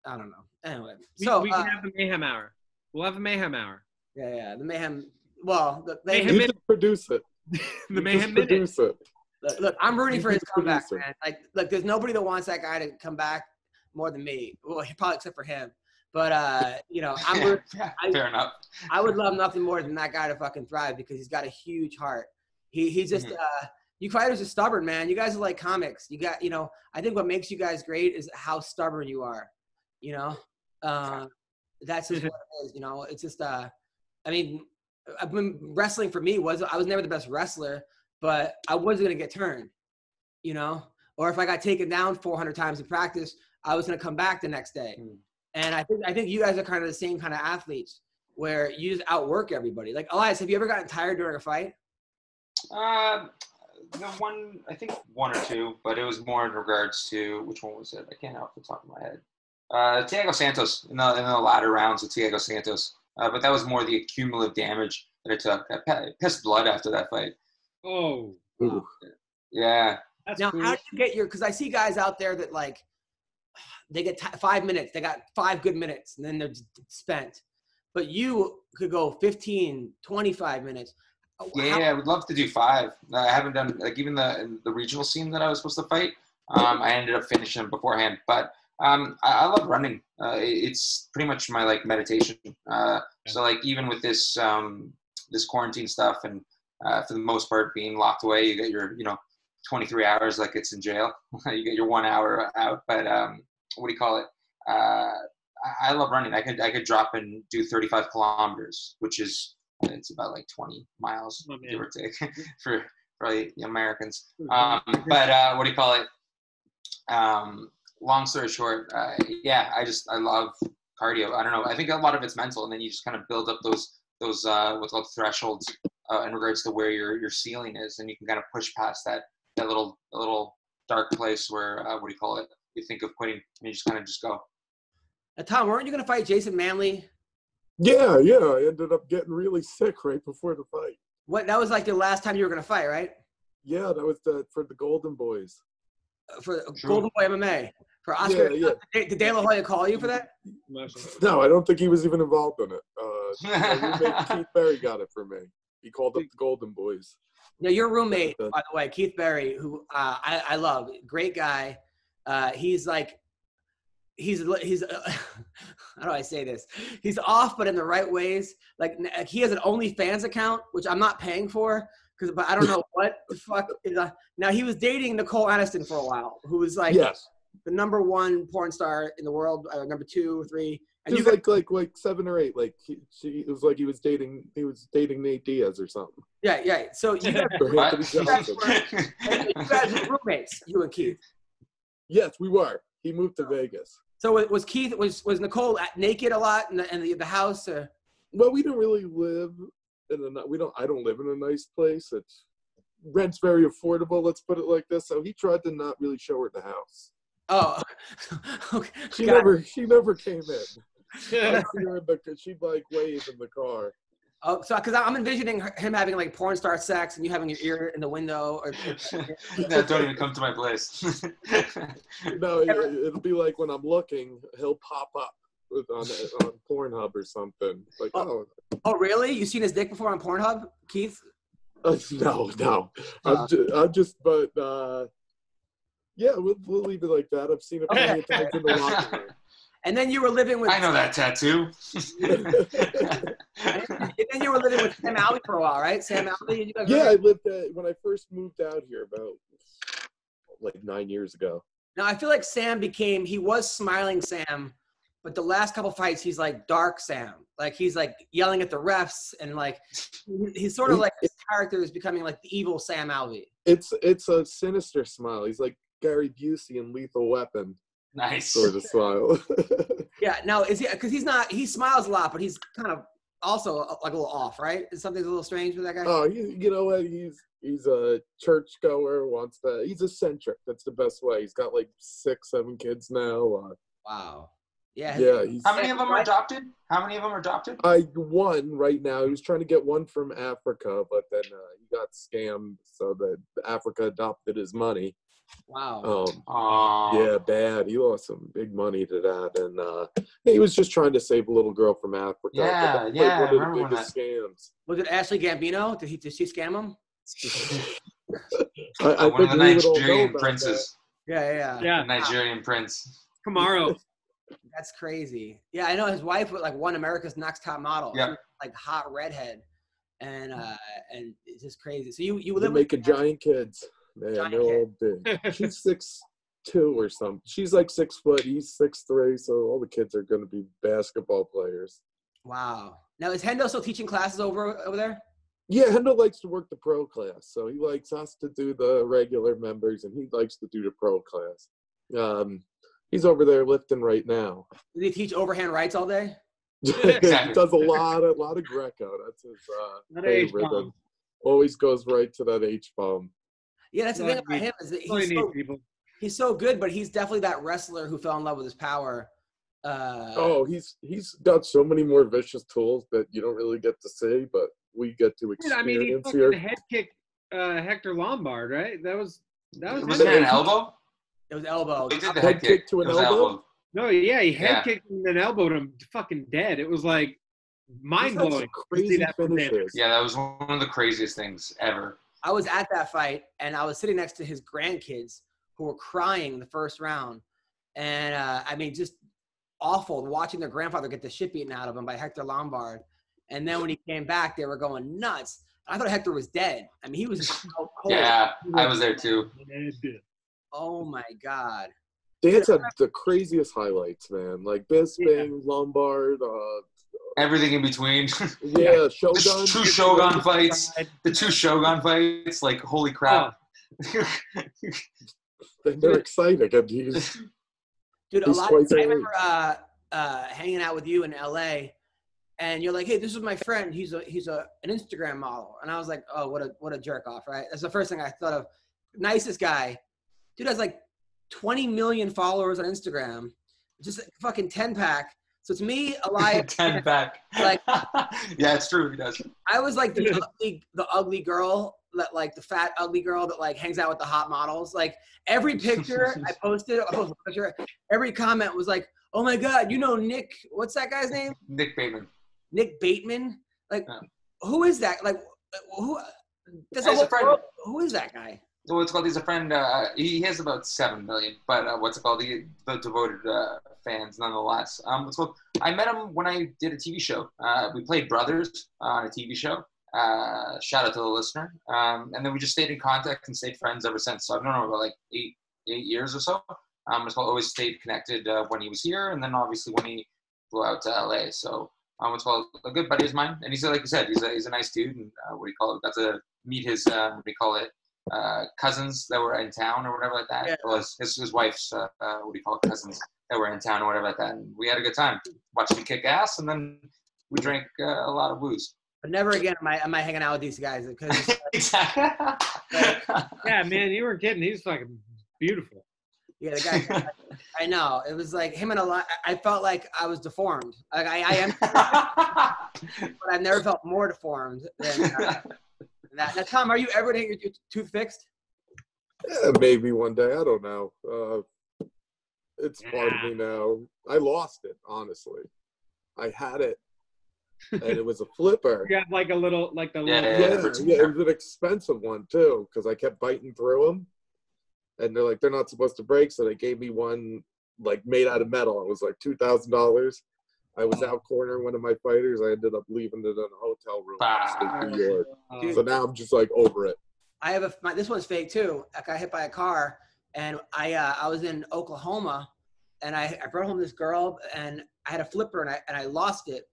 I don't know. Anyway, we can have the Mayhem Hour. We'll have a Mayhem Hour. Yeah, the Mayhem. Well, the Mayhem. You should produce it. The Mayhem Minute. Produce it. Look, I'm rooting for his comeback, man. There's nobody that wants that guy to come back more than me. Well, probably except for him. But you know, fair enough. I would love nothing more than that guy to fucking thrive because he's got a huge heart. He's just you fighters are stubborn, man. You guys are like comics. You got, you know, I think what makes you guys great is how stubborn you are. You know, that's just what it is. You know, it's just I mean, wrestling for me I was never the best wrestler, but I wasn't gonna get turned. You know, or if I got taken down 400 times in practice, I was gonna come back the next day. And I think you guys are kind of the same kind of athletes where you just outwork everybody. Like, Elias, have you ever gotten tired during a fight? I think one or two, but it was more in regards to, which one was it? I can't off the top of my head. Thiago Santos, in the latter rounds of Thiago Santos. But that was more the cumulative damage that it took. I pissed blood after that fight. Oh. Yeah. That's now, cool. How do you get because I see guys out there that like, they get 5 minutes. They got 5 good minutes, and then they're spent. But you could go 15, 25 minutes. Yeah, I would love to do 5. I haven't done, like, even the regional scene that I was supposed to fight, I ended up finishing them beforehand. But I love running. It's pretty much my, like, meditation. So, like, even with this this quarantine stuff and for the most part being locked away, you get your, 23 hours like it's in jail. You get your 1 hour out. But what do you call it? I love running. I could drop and do 35 kilometers, which is it's about like 20 miles, give or take, for probably Americans. But what do you call it? Long story short, yeah, I love cardio. I don't know. I think a lot of it's mental, and then you just kind of build up those what's called thresholds in regards to where your ceiling is, and you can kind of push past that little dark place where what do you call it? You think of quitting, and you just kind of just go. Tom, weren't you going to fight Jason Manley? Yeah. I ended up getting really sick right before the fight. What? That was like the last time you were going to fight, right? Yeah, that was for the Golden Boys. For Golden Boy MMA. For Oscar. Yeah. Did De La Hoya call you for that? No, I don't think he was even involved in it. My roommate Keith Berry got it for me. He called up the Golden Boys. Yeah, your roommate, by the way, Keith Berry, who I love, great guy. He's how do I say this? He's off, but in the right ways. Like he has an OnlyFans account, which I'm not paying for, but I don't know what the fuck is. Now he was dating Nicole Aniston for a while, who was like the number one porn star in the world, number 2 or 3. And he was like 7 or 8. Like it was like he was dating Nate Diaz or something. Yeah. So you guys were roommates, you and Keith. Yes, we were. He moved to Vegas. So was Keith, was Nicole naked a lot in the house? Or? Well, we don't really live I don't live in a nice place. Rent's very affordable, let's put it like this. So he tried to not really show her the house. Oh, okay. She never came in. She'd like wave in the car. Oh, so because I'm envisioning him having like porn star sex and you having your ear in the window. No, don't even come to my place. No, it'll be like when I'm looking, he'll pop up on Pornhub or something. Like, oh, really? You seen his dick before on Pornhub, Keith? No. Yeah, we'll leave it like that. I've seen it plenty of times in the locker room. And then you were living with. I know that tattoo. And then you were living with Sam Alvey for a while, right? Sam Alvey. I lived when I first moved out here about like 9 years ago. Now I feel like he was smiling Sam, but the last couple fights he's like dark Sam. Like he's like yelling at the refs and like he's sort of like his character is becoming like the evil Sam Alvey. It's a sinister smile. He's like Gary Busey in Lethal Weapon. Nice. Sort of smile. Yeah. Now is he? Because he smiles a lot, but he's kind of also like a little off, right? Is something a little strange with that guy? Oh, you know what? He's a churchgoer. He's eccentric. That's the best way. He's got like 6-7 kids now. Wow. Yeah. How many of them are adopted? One right now. He was trying to get one from Africa, but then he got scammed, so that Africa adopted his money. Wow. Yeah, bad. He lost some big money to that, and he was just trying to save a little girl from Africa. Yeah. One of the biggest scams. Was it Ashlee Gambino? Did she scam him? I one of the think Nigerian princes. Yeah. The Nigerian prince. Kamaro. That's crazy. Yeah, I know his wife was like won America's Next Top Model. Yeah. Like hot redhead, and it's just crazy. So you live making giant kids. Man, they're all big. She's 6'2" or something. She's like 6 foot. He's 6'3", so all the kids are going to be basketball players. Wow. Now is Hendo still teaching classes over there? Yeah, Hendo likes to work the pro class, so he likes us to do the regular members, and he likes to do the pro class. He's over there lifting right now. Did he teach overhand rights all day? He does a lot of Greco. That's his favorite. Always goes right to that H-bomb. Yeah, that's the thing about him is that he's so good, but he's definitely that wrestler who fell in love with his power. He's got so many more vicious tools that you don't really get to see, but we get to experience he fucking head kicked Hector Lombard, right? That was Was it an elbow? It was elbow. He did the head kick to an elbow. No, yeah, he head kicked him and elbowed him fucking dead. It was like mind blowing. Crazy finishes. Yeah, that was one of the craziest things ever. I was at that fight, and I was sitting next to his grandkids who were crying in the first round. And, just awful watching their grandfather get the shit beaten out of him by Hector Lombard. And then when he came back, they were going nuts. I thought Hector was dead. I mean, he was so cold. Yeah, I was there too. Oh, my God. Dance had the craziest highlights, man. Like Bisping, Lombard, everything in between. Yeah, Shogun. The two Shogun fights. The two Shogun fights. Like, holy crap. They're exciting. And he's a lot. I remember hanging out with you in LA, and you're like, "Hey, this is my friend. He's an Instagram model," and I was like, "Oh, what a jerk off, right?" That's the first thing I thought of. Nicest guy, dude has like 20 million followers on Instagram, just a fucking 10-pack. So it's me, Elias. 10-pack. Like, yeah, it's true. He does. I was like the ugly girl. That, like, the fat ugly girl that like hangs out with the hot models. Like, every picture I posted a picture, every comment was like, "Oh my God, you know Nick? What's that guy's name? Nick Bateman." Nick Bateman. Like, who is that? Like, who? Who is that guy? So it's called. He's a friend. He has about 7 million, but what's it called? The devoted fans, nonetheless. What's called? I met him when I did a TV show. We played brothers on a TV show. Shout out to the listener. And then we just stayed in contact and stayed friends ever since. So I've known him about like eight years or so. It's called, always stayed connected when he was here, and then obviously when he flew out to LA. So it's called a good buddy of mine, and he's like you said, he's a nice dude. And got to meet his cousins that were in town or whatever like that. Yeah. Well, his wife's cousins that were in town or whatever like that. And we had a good time. Watched him kick ass, and then we drank a lot of booze. But never again am I hanging out with these guys because exactly. Yeah, man, you weren't kidding. He's fucking beautiful. Yeah, the guy. I know. It was like him and a lot. I felt like I was deformed. Like I am, but I've never felt more deformed than that. Now, Tom, are you ever going to get your tooth fixed? Yeah, maybe one day. I don't know. It's part of me now. I lost it, honestly. I had it, and it was a flipper. You have like a little, like the Yeah, it was an expensive one too, because I kept biting through them, and they're like, they're not supposed to break, so they gave me one like made out of metal. It was like $2,000. I was out cornering one of my fighters. I ended up leaving it in a hotel room in New York. Dude, so now I'm just like over it. I have this one's fake too. I got hit by a car, and I was in Oklahoma, and I brought home this girl, and I had a flipper, and I lost it,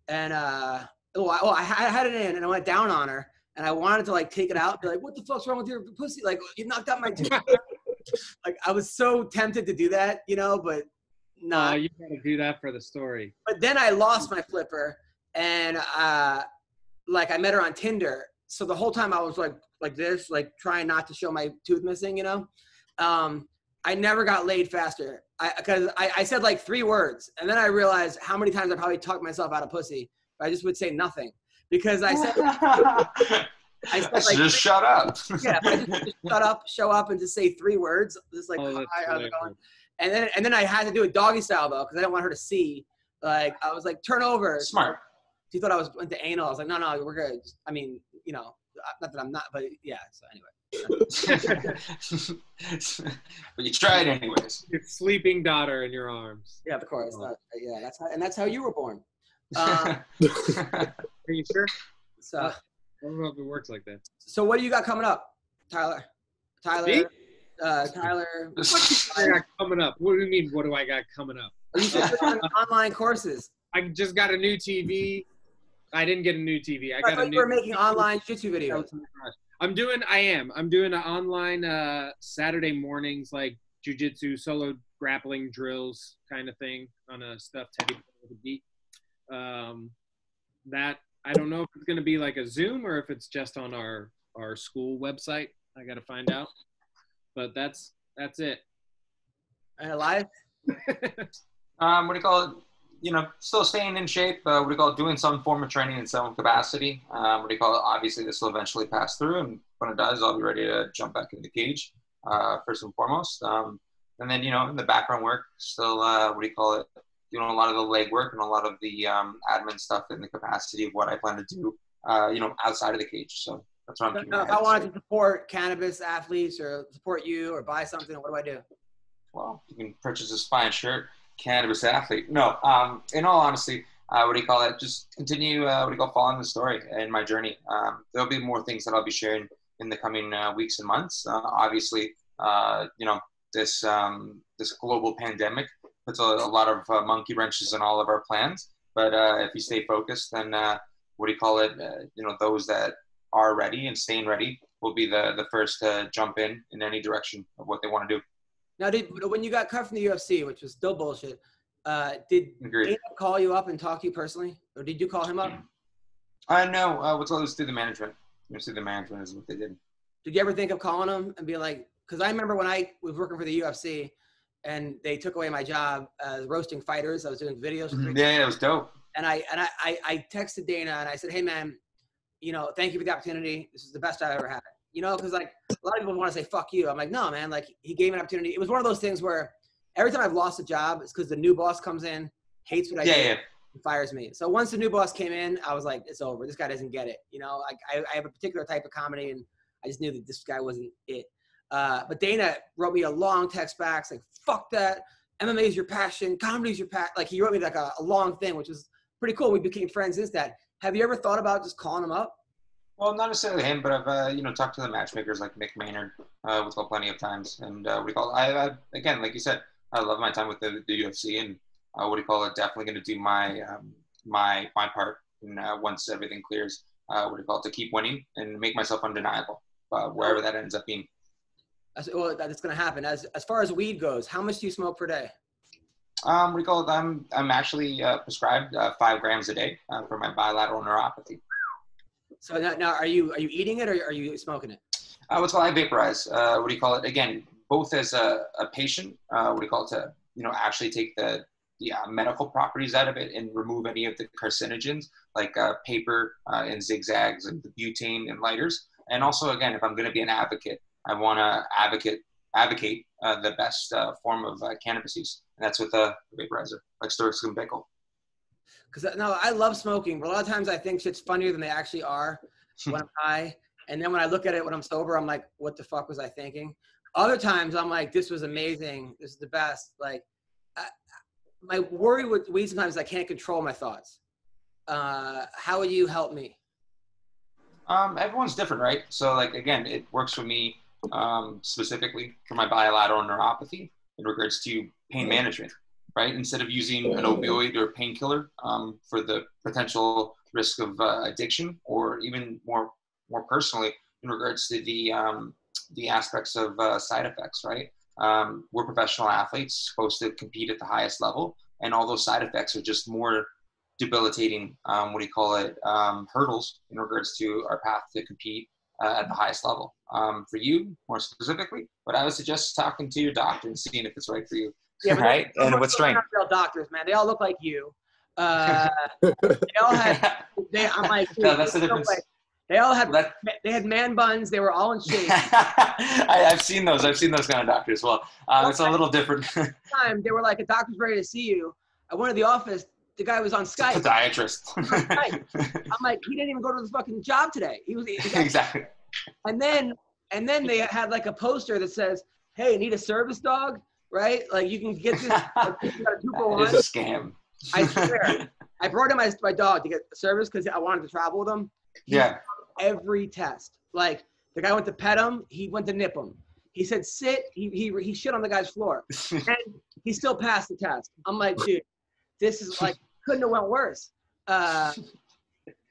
and I had it in, and I went down on her, and I wanted to like take it out, and be like, "What the fuck's wrong with your pussy? Like, you knocked out my tooth." Like, I was so tempted to do that, but no. You gotta do that for the story. But then I lost my flipper, and I met her on Tinder. So the whole time I was like this, like trying not to show my tooth missing, I never got laid faster. Because I said like 3 words, and then I realized how many times I probably talked myself out of pussy. But I just would say nothing because I said like, just shut up. Yeah, I just shut up, show up, and just say 3 words, just like hi, how's it going? And then I had to do it doggy style though, because I didn't want her to see. Like, I was like, turn over. Smart. She thought I was into anal. I was like, no, we're good. I mean, not that I'm not, but yeah. So anyway. But you tried anyways. Your sleeping daughter in your arms. Yeah, of course. That's how you were born. Are you sure? So I don't know if it works like that. So what do you got coming up, Tyler? Me? Tyler. What do I got coming up? What do you mean? What do I got coming up? You said online courses. I just got a new TV. I didn't get a new TV. I thought you were making online jiu-jitsu videos. I'm doing an online Saturday mornings like jiu-jitsu solo grappling drills kind of thing on a stuffed teddy bear with a beat. That I don't know if it's going to be like a Zoom or if it's just on our school website. I got to find out. But that's it. And Elias? What do you call it? Still staying in shape. What do you call it? Doing some form of training in some capacity. What do you call it? Obviously, this will eventually pass through, and when it does, I'll be ready to jump back into the cage, first and foremost. And then, in the background work, still, doing a lot of the leg work and a lot of the admin stuff in the capacity of what I plan to do, outside of the cage. So that's what I'm keeping my head If I wanted to support cannabis athletes or support you or buy something, what do I do? Well, you can purchase this fine shirt, cannabis athlete. No, in all honesty, just continue, following the story and my journey. There'll be more things that I'll be sharing in the coming weeks and months. Obviously, this global pandemic puts a lot of monkey wrenches in all of our plans. But if you stay focused, then those that are ready and staying ready will be the first to jump in any direction of what they want to do. Now, when you got cut from the UFC, which was still bullshit, did Dana call you up and talk to you personally, or did you call him up? No. It was through the management. It was through the management is what they did. Did you ever think of calling him and being like, because I remember when I was working for the UFC and they took away my job roasting fighters. I was doing videos. Yeah, it was dope. And I texted Dana and I said, hey man, thank you for the opportunity. This is the best I've ever had. Because like a lot of people want to say fuck you. I'm like, no man, like he gave me an opportunity. It was one of those things where every time I've lost a job, it's because the new boss comes in, hates what I do, and fires me. So once the new boss came in, I was like, it's over. This guy doesn't get it. I have a particular type of comedy, and I just knew that this guy wasn't it. But Dana wrote me a long text back saying, fuck that. MMA is your passion. Comedy is your passion. Like he wrote me like a long thing, which was pretty cool. We became friends since that. Have you ever thought about just calling him up? Well, not necessarily him, but I've talked to the matchmakers like Mick Maynard plenty of times, and I again, like you said, I love my time with the UFC, and definitely going to do my my part, and once everything clears, to keep winning and make myself undeniable, wherever that ends up being. Well, that's going to happen. As far as weed goes, how much do you smoke per day? I'm actually prescribed 5 grams a day for my bilateral neuropathy. So now are you eating it or are you smoking it? I vaporize. Again, both as a patient, to actually take the medical properties out of it and remove any of the carcinogens like paper and zigzags and the butane and lighters. And also, again, if I'm going to be an advocate, I want to advocate the best form of cannabis use, and that's with a vaporizer like Sturks and Bickle. Because no, I love smoking, but a lot of times I think shit's funnier than they actually are when I'm high. And then when I look at it when I'm sober, I'm like, what the fuck was I thinking? Other times I'm like, this was amazing. This is the best. Like, my worry with weed sometimes is I can't control my thoughts. How would you help me? Everyone's different, right? So, like, again, it works for me specifically for my bilateral neuropathy in regards to pain management. Right? Instead of using an opioid or painkiller for the potential risk of addiction, or even more personally in regards to the aspects of side effects, right? We're professional athletes supposed to compete at the highest level, and all those side effects are just more debilitating, hurdles in regards to our path to compete at the highest level. For you, more specifically, but I would suggest talking to your doctor and seeing if it's right for you. Yeah, right. And what strain? Real doctors, man. They all look like you. They all had. I'm like, no, that's the difference. They all had. They had man buns. They were all in shape. I've seen those. I've seen those kind of doctors. Well, it's a little different. Time they were like, a doctor's ready to see you. I went to the office. The guy was on Skype. Podiatrist. I'm like, he didn't even go to the fucking job today. He exactly. And then they had like a poster that says, "Hey, need a service dog?" Right? Like you can get this. It's a scam. I swear. I brought him my dog to get service because I wanted to travel with him. Every test. Like the guy went to pet him. He went to nip him. He said sit. He shit on the guy's floor, and he still passed the test. I'm like, dude, this is like couldn't have went worse.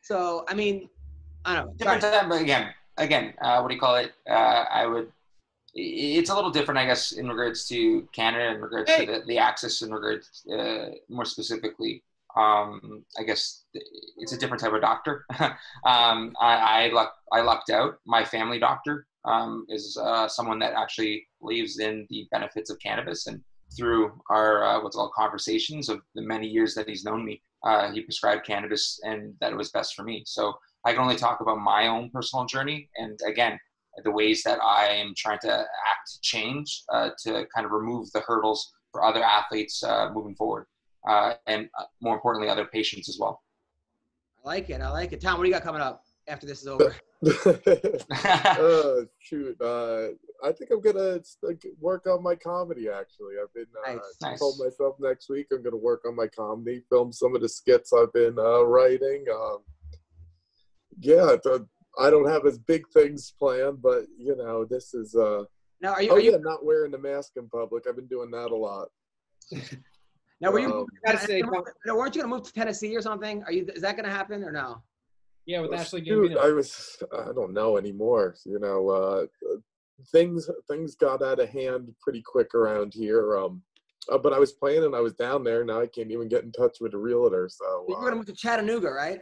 So I mean, I don't know. Different time, but again, I would. It's a little different, I guess, in regards to Canada, in regards to the access, in regards more specifically. I guess it's a different type of doctor. I lucked out. My family doctor is someone that actually believes in the benefits of cannabis, and through our what's called conversations of the many years that he's known me, he prescribed cannabis, and that it was best for me. So I can only talk about my own personal journey, and again, the ways that I am trying to change to kind of remove the hurdles for other athletes moving forward, and more importantly, other patients as well. I like it. Tom, what do you got coming up after this is over? Shoot. I think I'm gonna work on my comedy. Actually, I've been told myself next week I'm gonna work on my comedy, film some of the skits I've been writing. I don't have as big things planned, but this is Now, are you not wearing the mask in public. I've been doing that a lot. Now, weren't you going to move to Tennessee or something? Is that going to happen or no? Yeah, with Ashlee Gambino. I don't know anymore. Things got out of hand pretty quick around here. But I was playing and I was down there. Now I can't even get in touch with a realtor. So you were going to move to Chattanooga, right?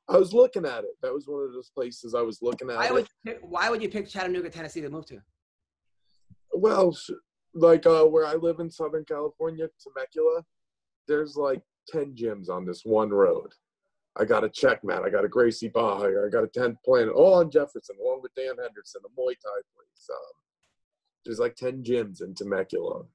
I was looking at it. That was one of those places I was looking at. Why would you pick Chattanooga, Tennessee to move to? Well, where I live in Southern California, Temecula, there's like 10 gyms on this one road. I got a Checkmat, I got a Gracie Barra, I got a 10th Planet, all on Jefferson, along with Dan Henderson, a Muay Thai place. There's like 10 gyms in Temecula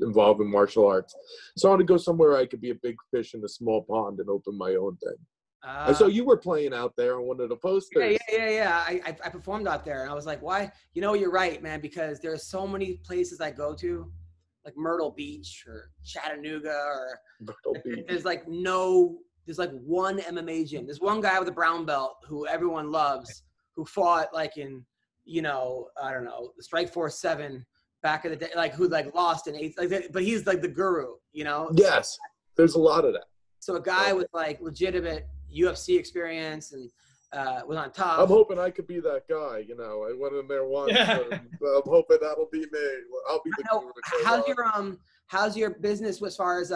involved in martial arts. So I want to go somewhere I could be a big fish in a small pond and open my own thing. So you were playing out there on one of the posters. Yeah. I performed out there, and I was like, why? You're right, man, because there's so many places I go to, like Myrtle Beach or Chattanooga, or there's like one MMA gym. There's one guy with a brown belt who everyone loves, who fought like in, I don't know, the Strike Force 7 back in the day, like who like lost in 8, like that, but he's like the guru, Yes, there's a lot of that. So a guy with like legitimate UFC experience and was on top. I'm hoping I could be that guy. I went in there once. Yeah. And I'm hoping that'll be me. I'll be the guru. How's your business as far as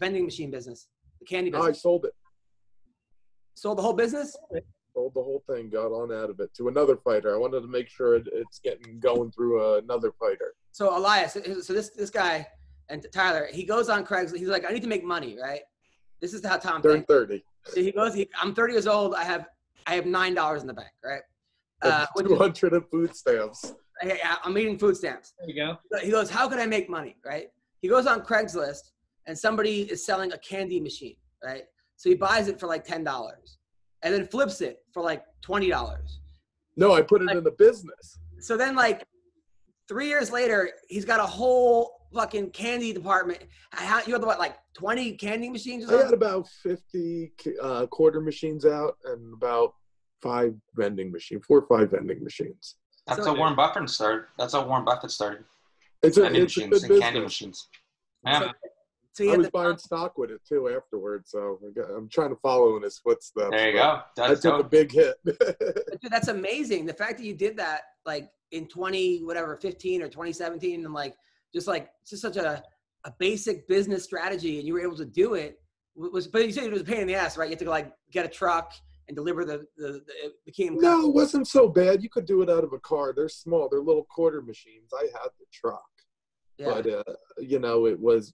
vending machine business? The candy business. I sold it. Sold the whole business? Sold the whole thing. Got on out of it to another fighter. I wanted to make sure it's going through another fighter. So Elias, so this guy and Tyler, he goes on Craigslist. He's like, I need to make money, right? This is how Tom turned 30. So he goes. I'm 30 years old. I have $9 in the bank, right? 200 of food stamps. I'm eating food stamps. There you go. He goes, how can I make money, right? He goes on Craigslist, and somebody is selling a candy machine, right? So he buys it for like $10 and then flips it for like $20. No, I put it in the business. So then like 3 years later, he's got a whole fucking candy department. You had what, like 20 candy machines or something? I had about 50 quarter machines out and about 4 or 5 vending machines. That's how Warren Buffett started. It's a good business. Candy machines. Yeah. So I was buying stock with it too afterwards, so I'm trying to follow in his footsteps. There you go. I took a big hit. Dude, that's amazing. The fact that you did that like in 2015 or 2017, and like just such a basic business strategy, and you were able to do it. But you said it was a pain in the ass, right? You had to go like get a truck and deliver the No, it wasn't so bad. You could do it out of a car. They're small. They're little quarter machines. I had the truck, but it was.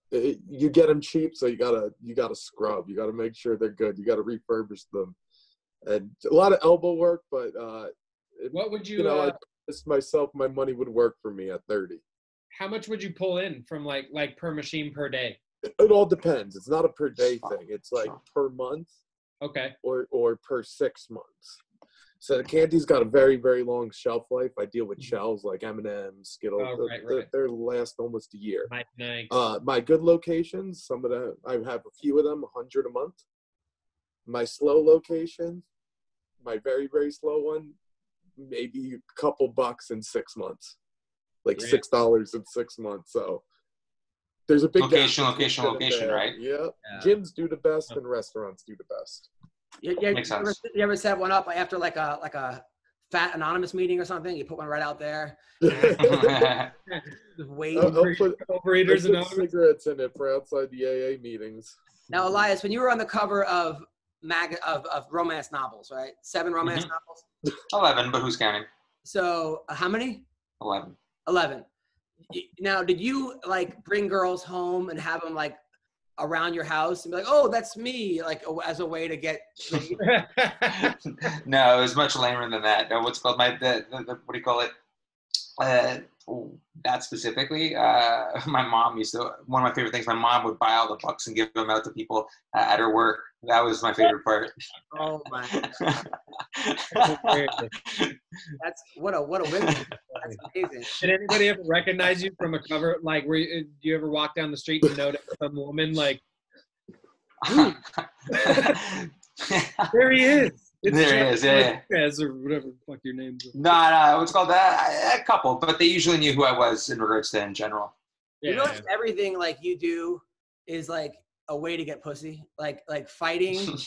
You get them cheap, so you gotta scrub. You gotta make sure they're good. You gotta refurbish them, and a lot of elbow work. But what would you? I promised myself my money would work for me at 30. How much would you pull in from like per machine per day? It all depends. It's not a per day thing. It's like per month. Okay. Or per 6 months. So the candy's got a very, very long shelf life. I deal with shells like M&M's, Skittles. Right. They last almost a year. Nice. My good locations, I have a few of them, 100 a month. My slow location, my very, very slow one, maybe a couple bucks in 6 months. Like $6 in 6 months. So there's a big location, right? Yeah. Gyms do the best and restaurants do the best. You ever set one up after like a fat anonymous meeting or something? You put one right out there. Wait. I'll put cigarettes in it for outside the AA meetings. Now, Elias, when you were on the cover of romance novels, right? 7 romance novels? 11, but who's counting? So how many? 11. Now, did you like bring girls home and have them like around your house and be like, oh, that's me, like as a way to get? No, it was much lamer than that. No, what's called what do you call it? That specifically, my mom used to. One of my favorite things. My mom would buy all the books and give them out to people at her work. That was my favorite part. Oh my God. That's what a win. That's amazing. Did anybody ever recognize you from a cover? Like, do you ever walk down the street and notice some woman like, there he is? There is, yeah. Or whatever the fuck your name is. No, what's called that? A couple, but they usually knew who I was in regards to in general. Yeah. You notice everything like you do is like a way to get pussy, like fighting,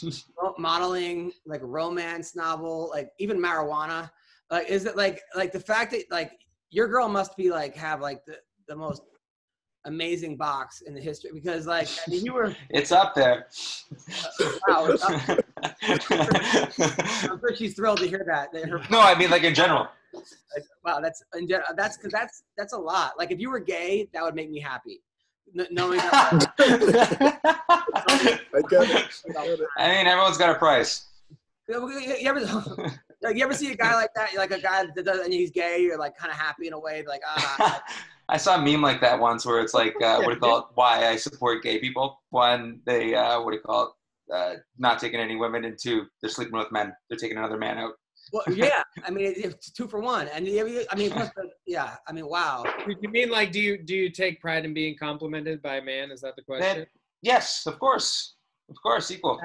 modeling, like romance novel, like even marijuana. Like, is it like the fact that like your girl must be like have like the most amazing box in the history, because like I mean, you were. It's up there. Wow, it's up there. I'm sure she's thrilled to hear that. No, I mean like in general. Like, wow, that's because that's a lot. Like if you were gay, that would make me happy. Knowing that. I get it. I mean, everyone's got a price. You ever see a guy like that? Like a guy that does, and he's gay. You're like kind of happy in a way, like I saw a meme like that once where it's like, what do you call it? Why I support gay people. One, they not taking any women, and two, they're sleeping with men. They're taking another man out. Well, yeah, I mean it's 2 for 1, and I mean, plus, yeah, I mean, wow. You mean like, do you take pride in being complimented by a man? Is that the question? Yes, of course, equal.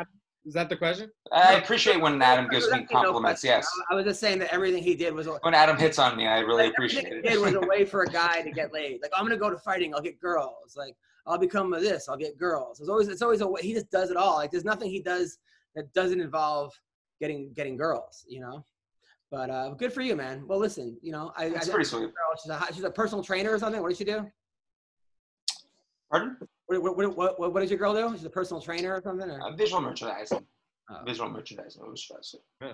Is that the question? I appreciate when Adam gives me compliments. Yes. I was just saying that everything he did was when Adam hits on me, I really appreciate it. It was a way for a guy to get laid. Like, I'm gonna go to fighting, I'll get girls. Like, I'll become this, I'll get girls. It's always a way. He just does it all. Like, there's nothing he does that doesn't involve getting girls. You know. But good for you, man. Well, listen, you know, That's pretty sweet. She's a personal trainer or something. What does she do? Pardon? What does your girl do? She's a personal trainer or something? Or? Visual merchandising. Visual merchandising. Yeah.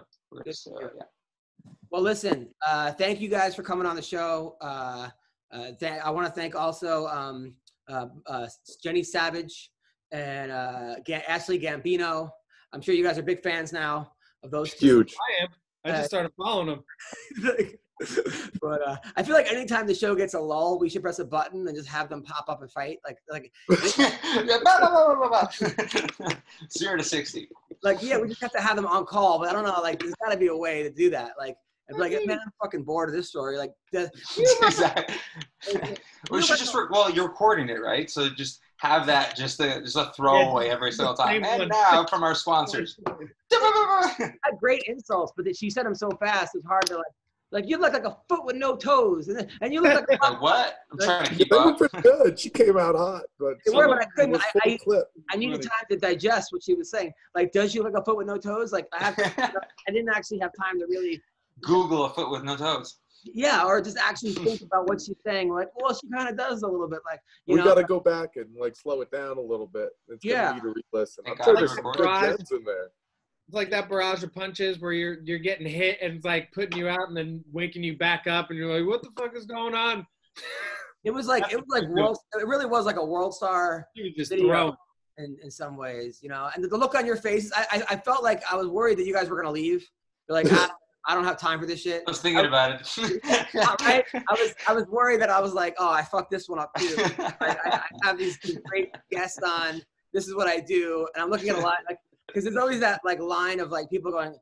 Well, listen. Thank you guys for coming on the show. I want to thank also Jenny Savage and Ashlee Gambino. I'm sure you guys are big fans now of those two. Huge. I am. I just started following them. But I feel like anytime the show gets a lull, we should press a button and just have them pop up and fight. Like 0 to 60. Like, yeah, we just have to have them on call. But I don't know. Like, there's got to be a way to do that. Like, I'd be like, man, I'm fucking bored of this story. Like, exactly. Well, you're recording it, right? So just have that just a throwaway every single time. And now from our sponsors. I had great insults, but she said them so fast it's hard to like you look like a foot with no toes, and you look like what? I'm trying to keep they up. were pretty good. She came out hot, but I couldn't. I needed time to digest what she was saying. Like, does she look like a foot with no toes? Like, I didn't actually have time to really Google a foot with no toes. Yeah, or just actually think about what she's saying. Like, well, she kind of does a little bit. Like, we got to go back and like slow it down a little bit. It's gonna need to re-listen. I'm sure there's some good gems in there. It's like that barrage of punches where you're getting hit and it's like putting you out and then waking you back up and you're like, what the fuck is going on? It really was like a World Star video in some ways, you know. And the look on your face, I felt like I was worried that you guys were gonna leave. You're like, I don't have time for this shit. I was thinking about it. Right? I was worried that I was like, oh, I fucked this one up too. I have these great guests on. This is what I do, and I'm looking at a lot like. Because there's always that like line of like people going,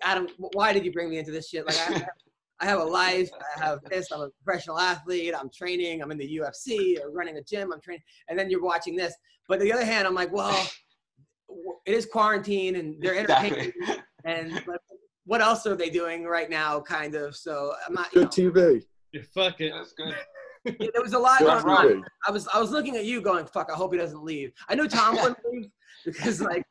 Adam, why did you bring me into this shit? Like I have a life, I have this, I'm a professional athlete, I'm training, I'm in the UFC or running a gym, I'm training, and then you're watching this. But on the other hand, I'm like, well, it is quarantine and they're entertaining, and like, what else are they doing right now? Kind of. So I'm not. Good TV. Yeah, fuck it. That's good. Yeah, there was a lot going on. I was looking at you going, fuck, I hope he doesn't leave. I knew Tom wouldn't leave because I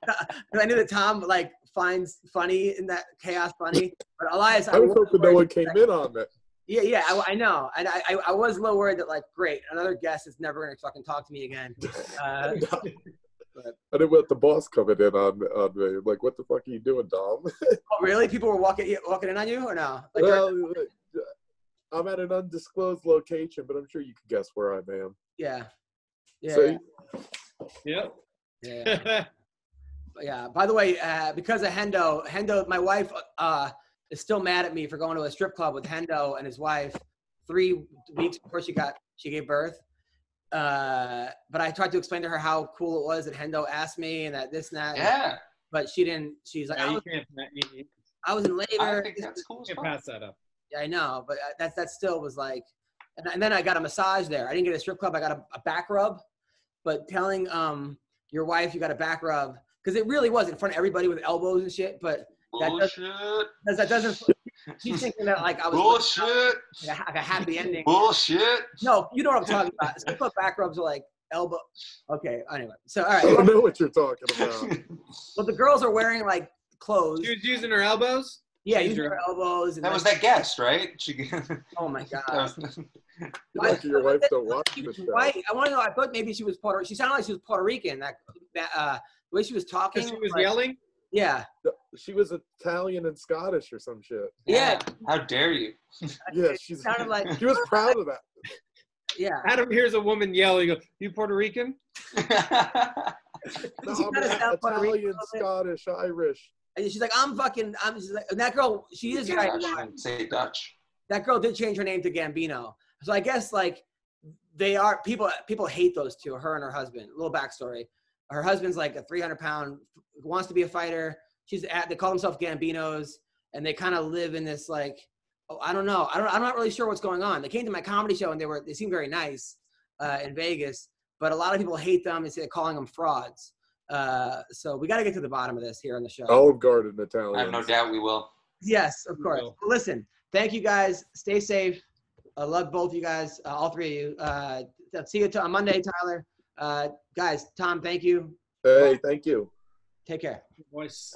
knew that Tom like finds funny in that chaos funny. But Elias, I was hoping no one came in on that. Yeah, I know. And I was a little worried that like, great, another guest is never going to fucking talk to me again. I didn't want the boss coming in on me. Like, what the fuck are you doing, Dom? Oh, really? People were walking in on you or no? Like, well, I'm at an undisclosed location, but I'm sure you can guess where I am. Yeah. See? Yep. Yeah. Yeah. By the way, because of Hendo, my wife is still mad at me for going to a strip club with Hendo and his wife 3 weeks before she gave birth. But I tried to explain to her how cool it was that Hendo asked me and that this and that. Yeah. But she didn't. She's like, I was in labor. I think that's cool. You can't pass that up. Yeah, I know, but that still was like, and then I got a massage there. I didn't get a strip club. I got a back rub, but telling your wife you got a back rub because it really was in front of everybody with elbows and shit. But Bullshit. That doesn't. She's thinking that like I was bullshit. Like a happy ending. Bullshit. No, you know what I'm talking about. Split back rubs are like elbow. Okay, anyway. So all right. I don't know what you're talking about. Well, the girls are wearing like clothes. She was using her elbows. Yeah, using her elbows. And that was that guest, right? Oh my god. Lucky your wife don't watch this show. White. I want to know. I thought maybe she was Puerto. She sounded like she was Puerto Rican. The way she was talking. She was yelling. Yeah. She was Italian and Scottish or some shit. Yeah. How dare you? Yeah, sounded like she was proud of that. Yeah. Adam hears a woman yell. He goes, "You Puerto Rican?" No, I'm Italian, Scottish, Irish. And she's like, I'm just like, and that girl, she is right. Say Dutch. That girl did change her name to Gambino. So I guess like they are people hate those two, her and her husband. A little backstory. Her husband's like a 300-pound, wants to be a fighter. They call themselves Gambinos, and they kind of live in this like, I don't know. I'm not really sure what's going on. They came to my comedy show and they seemed very nice in Vegas, but a lot of people hate them and they're calling them frauds. So we got to get to the bottom of this here on the show. Olive Garden Italian. I have no doubt we will. Yes, of course. Well, listen, thank you guys. Stay safe. I love both you guys, all three of you. See you on Monday, Tyler. Guys, Tom, thank you. Hey, thank you. Take care. Voice.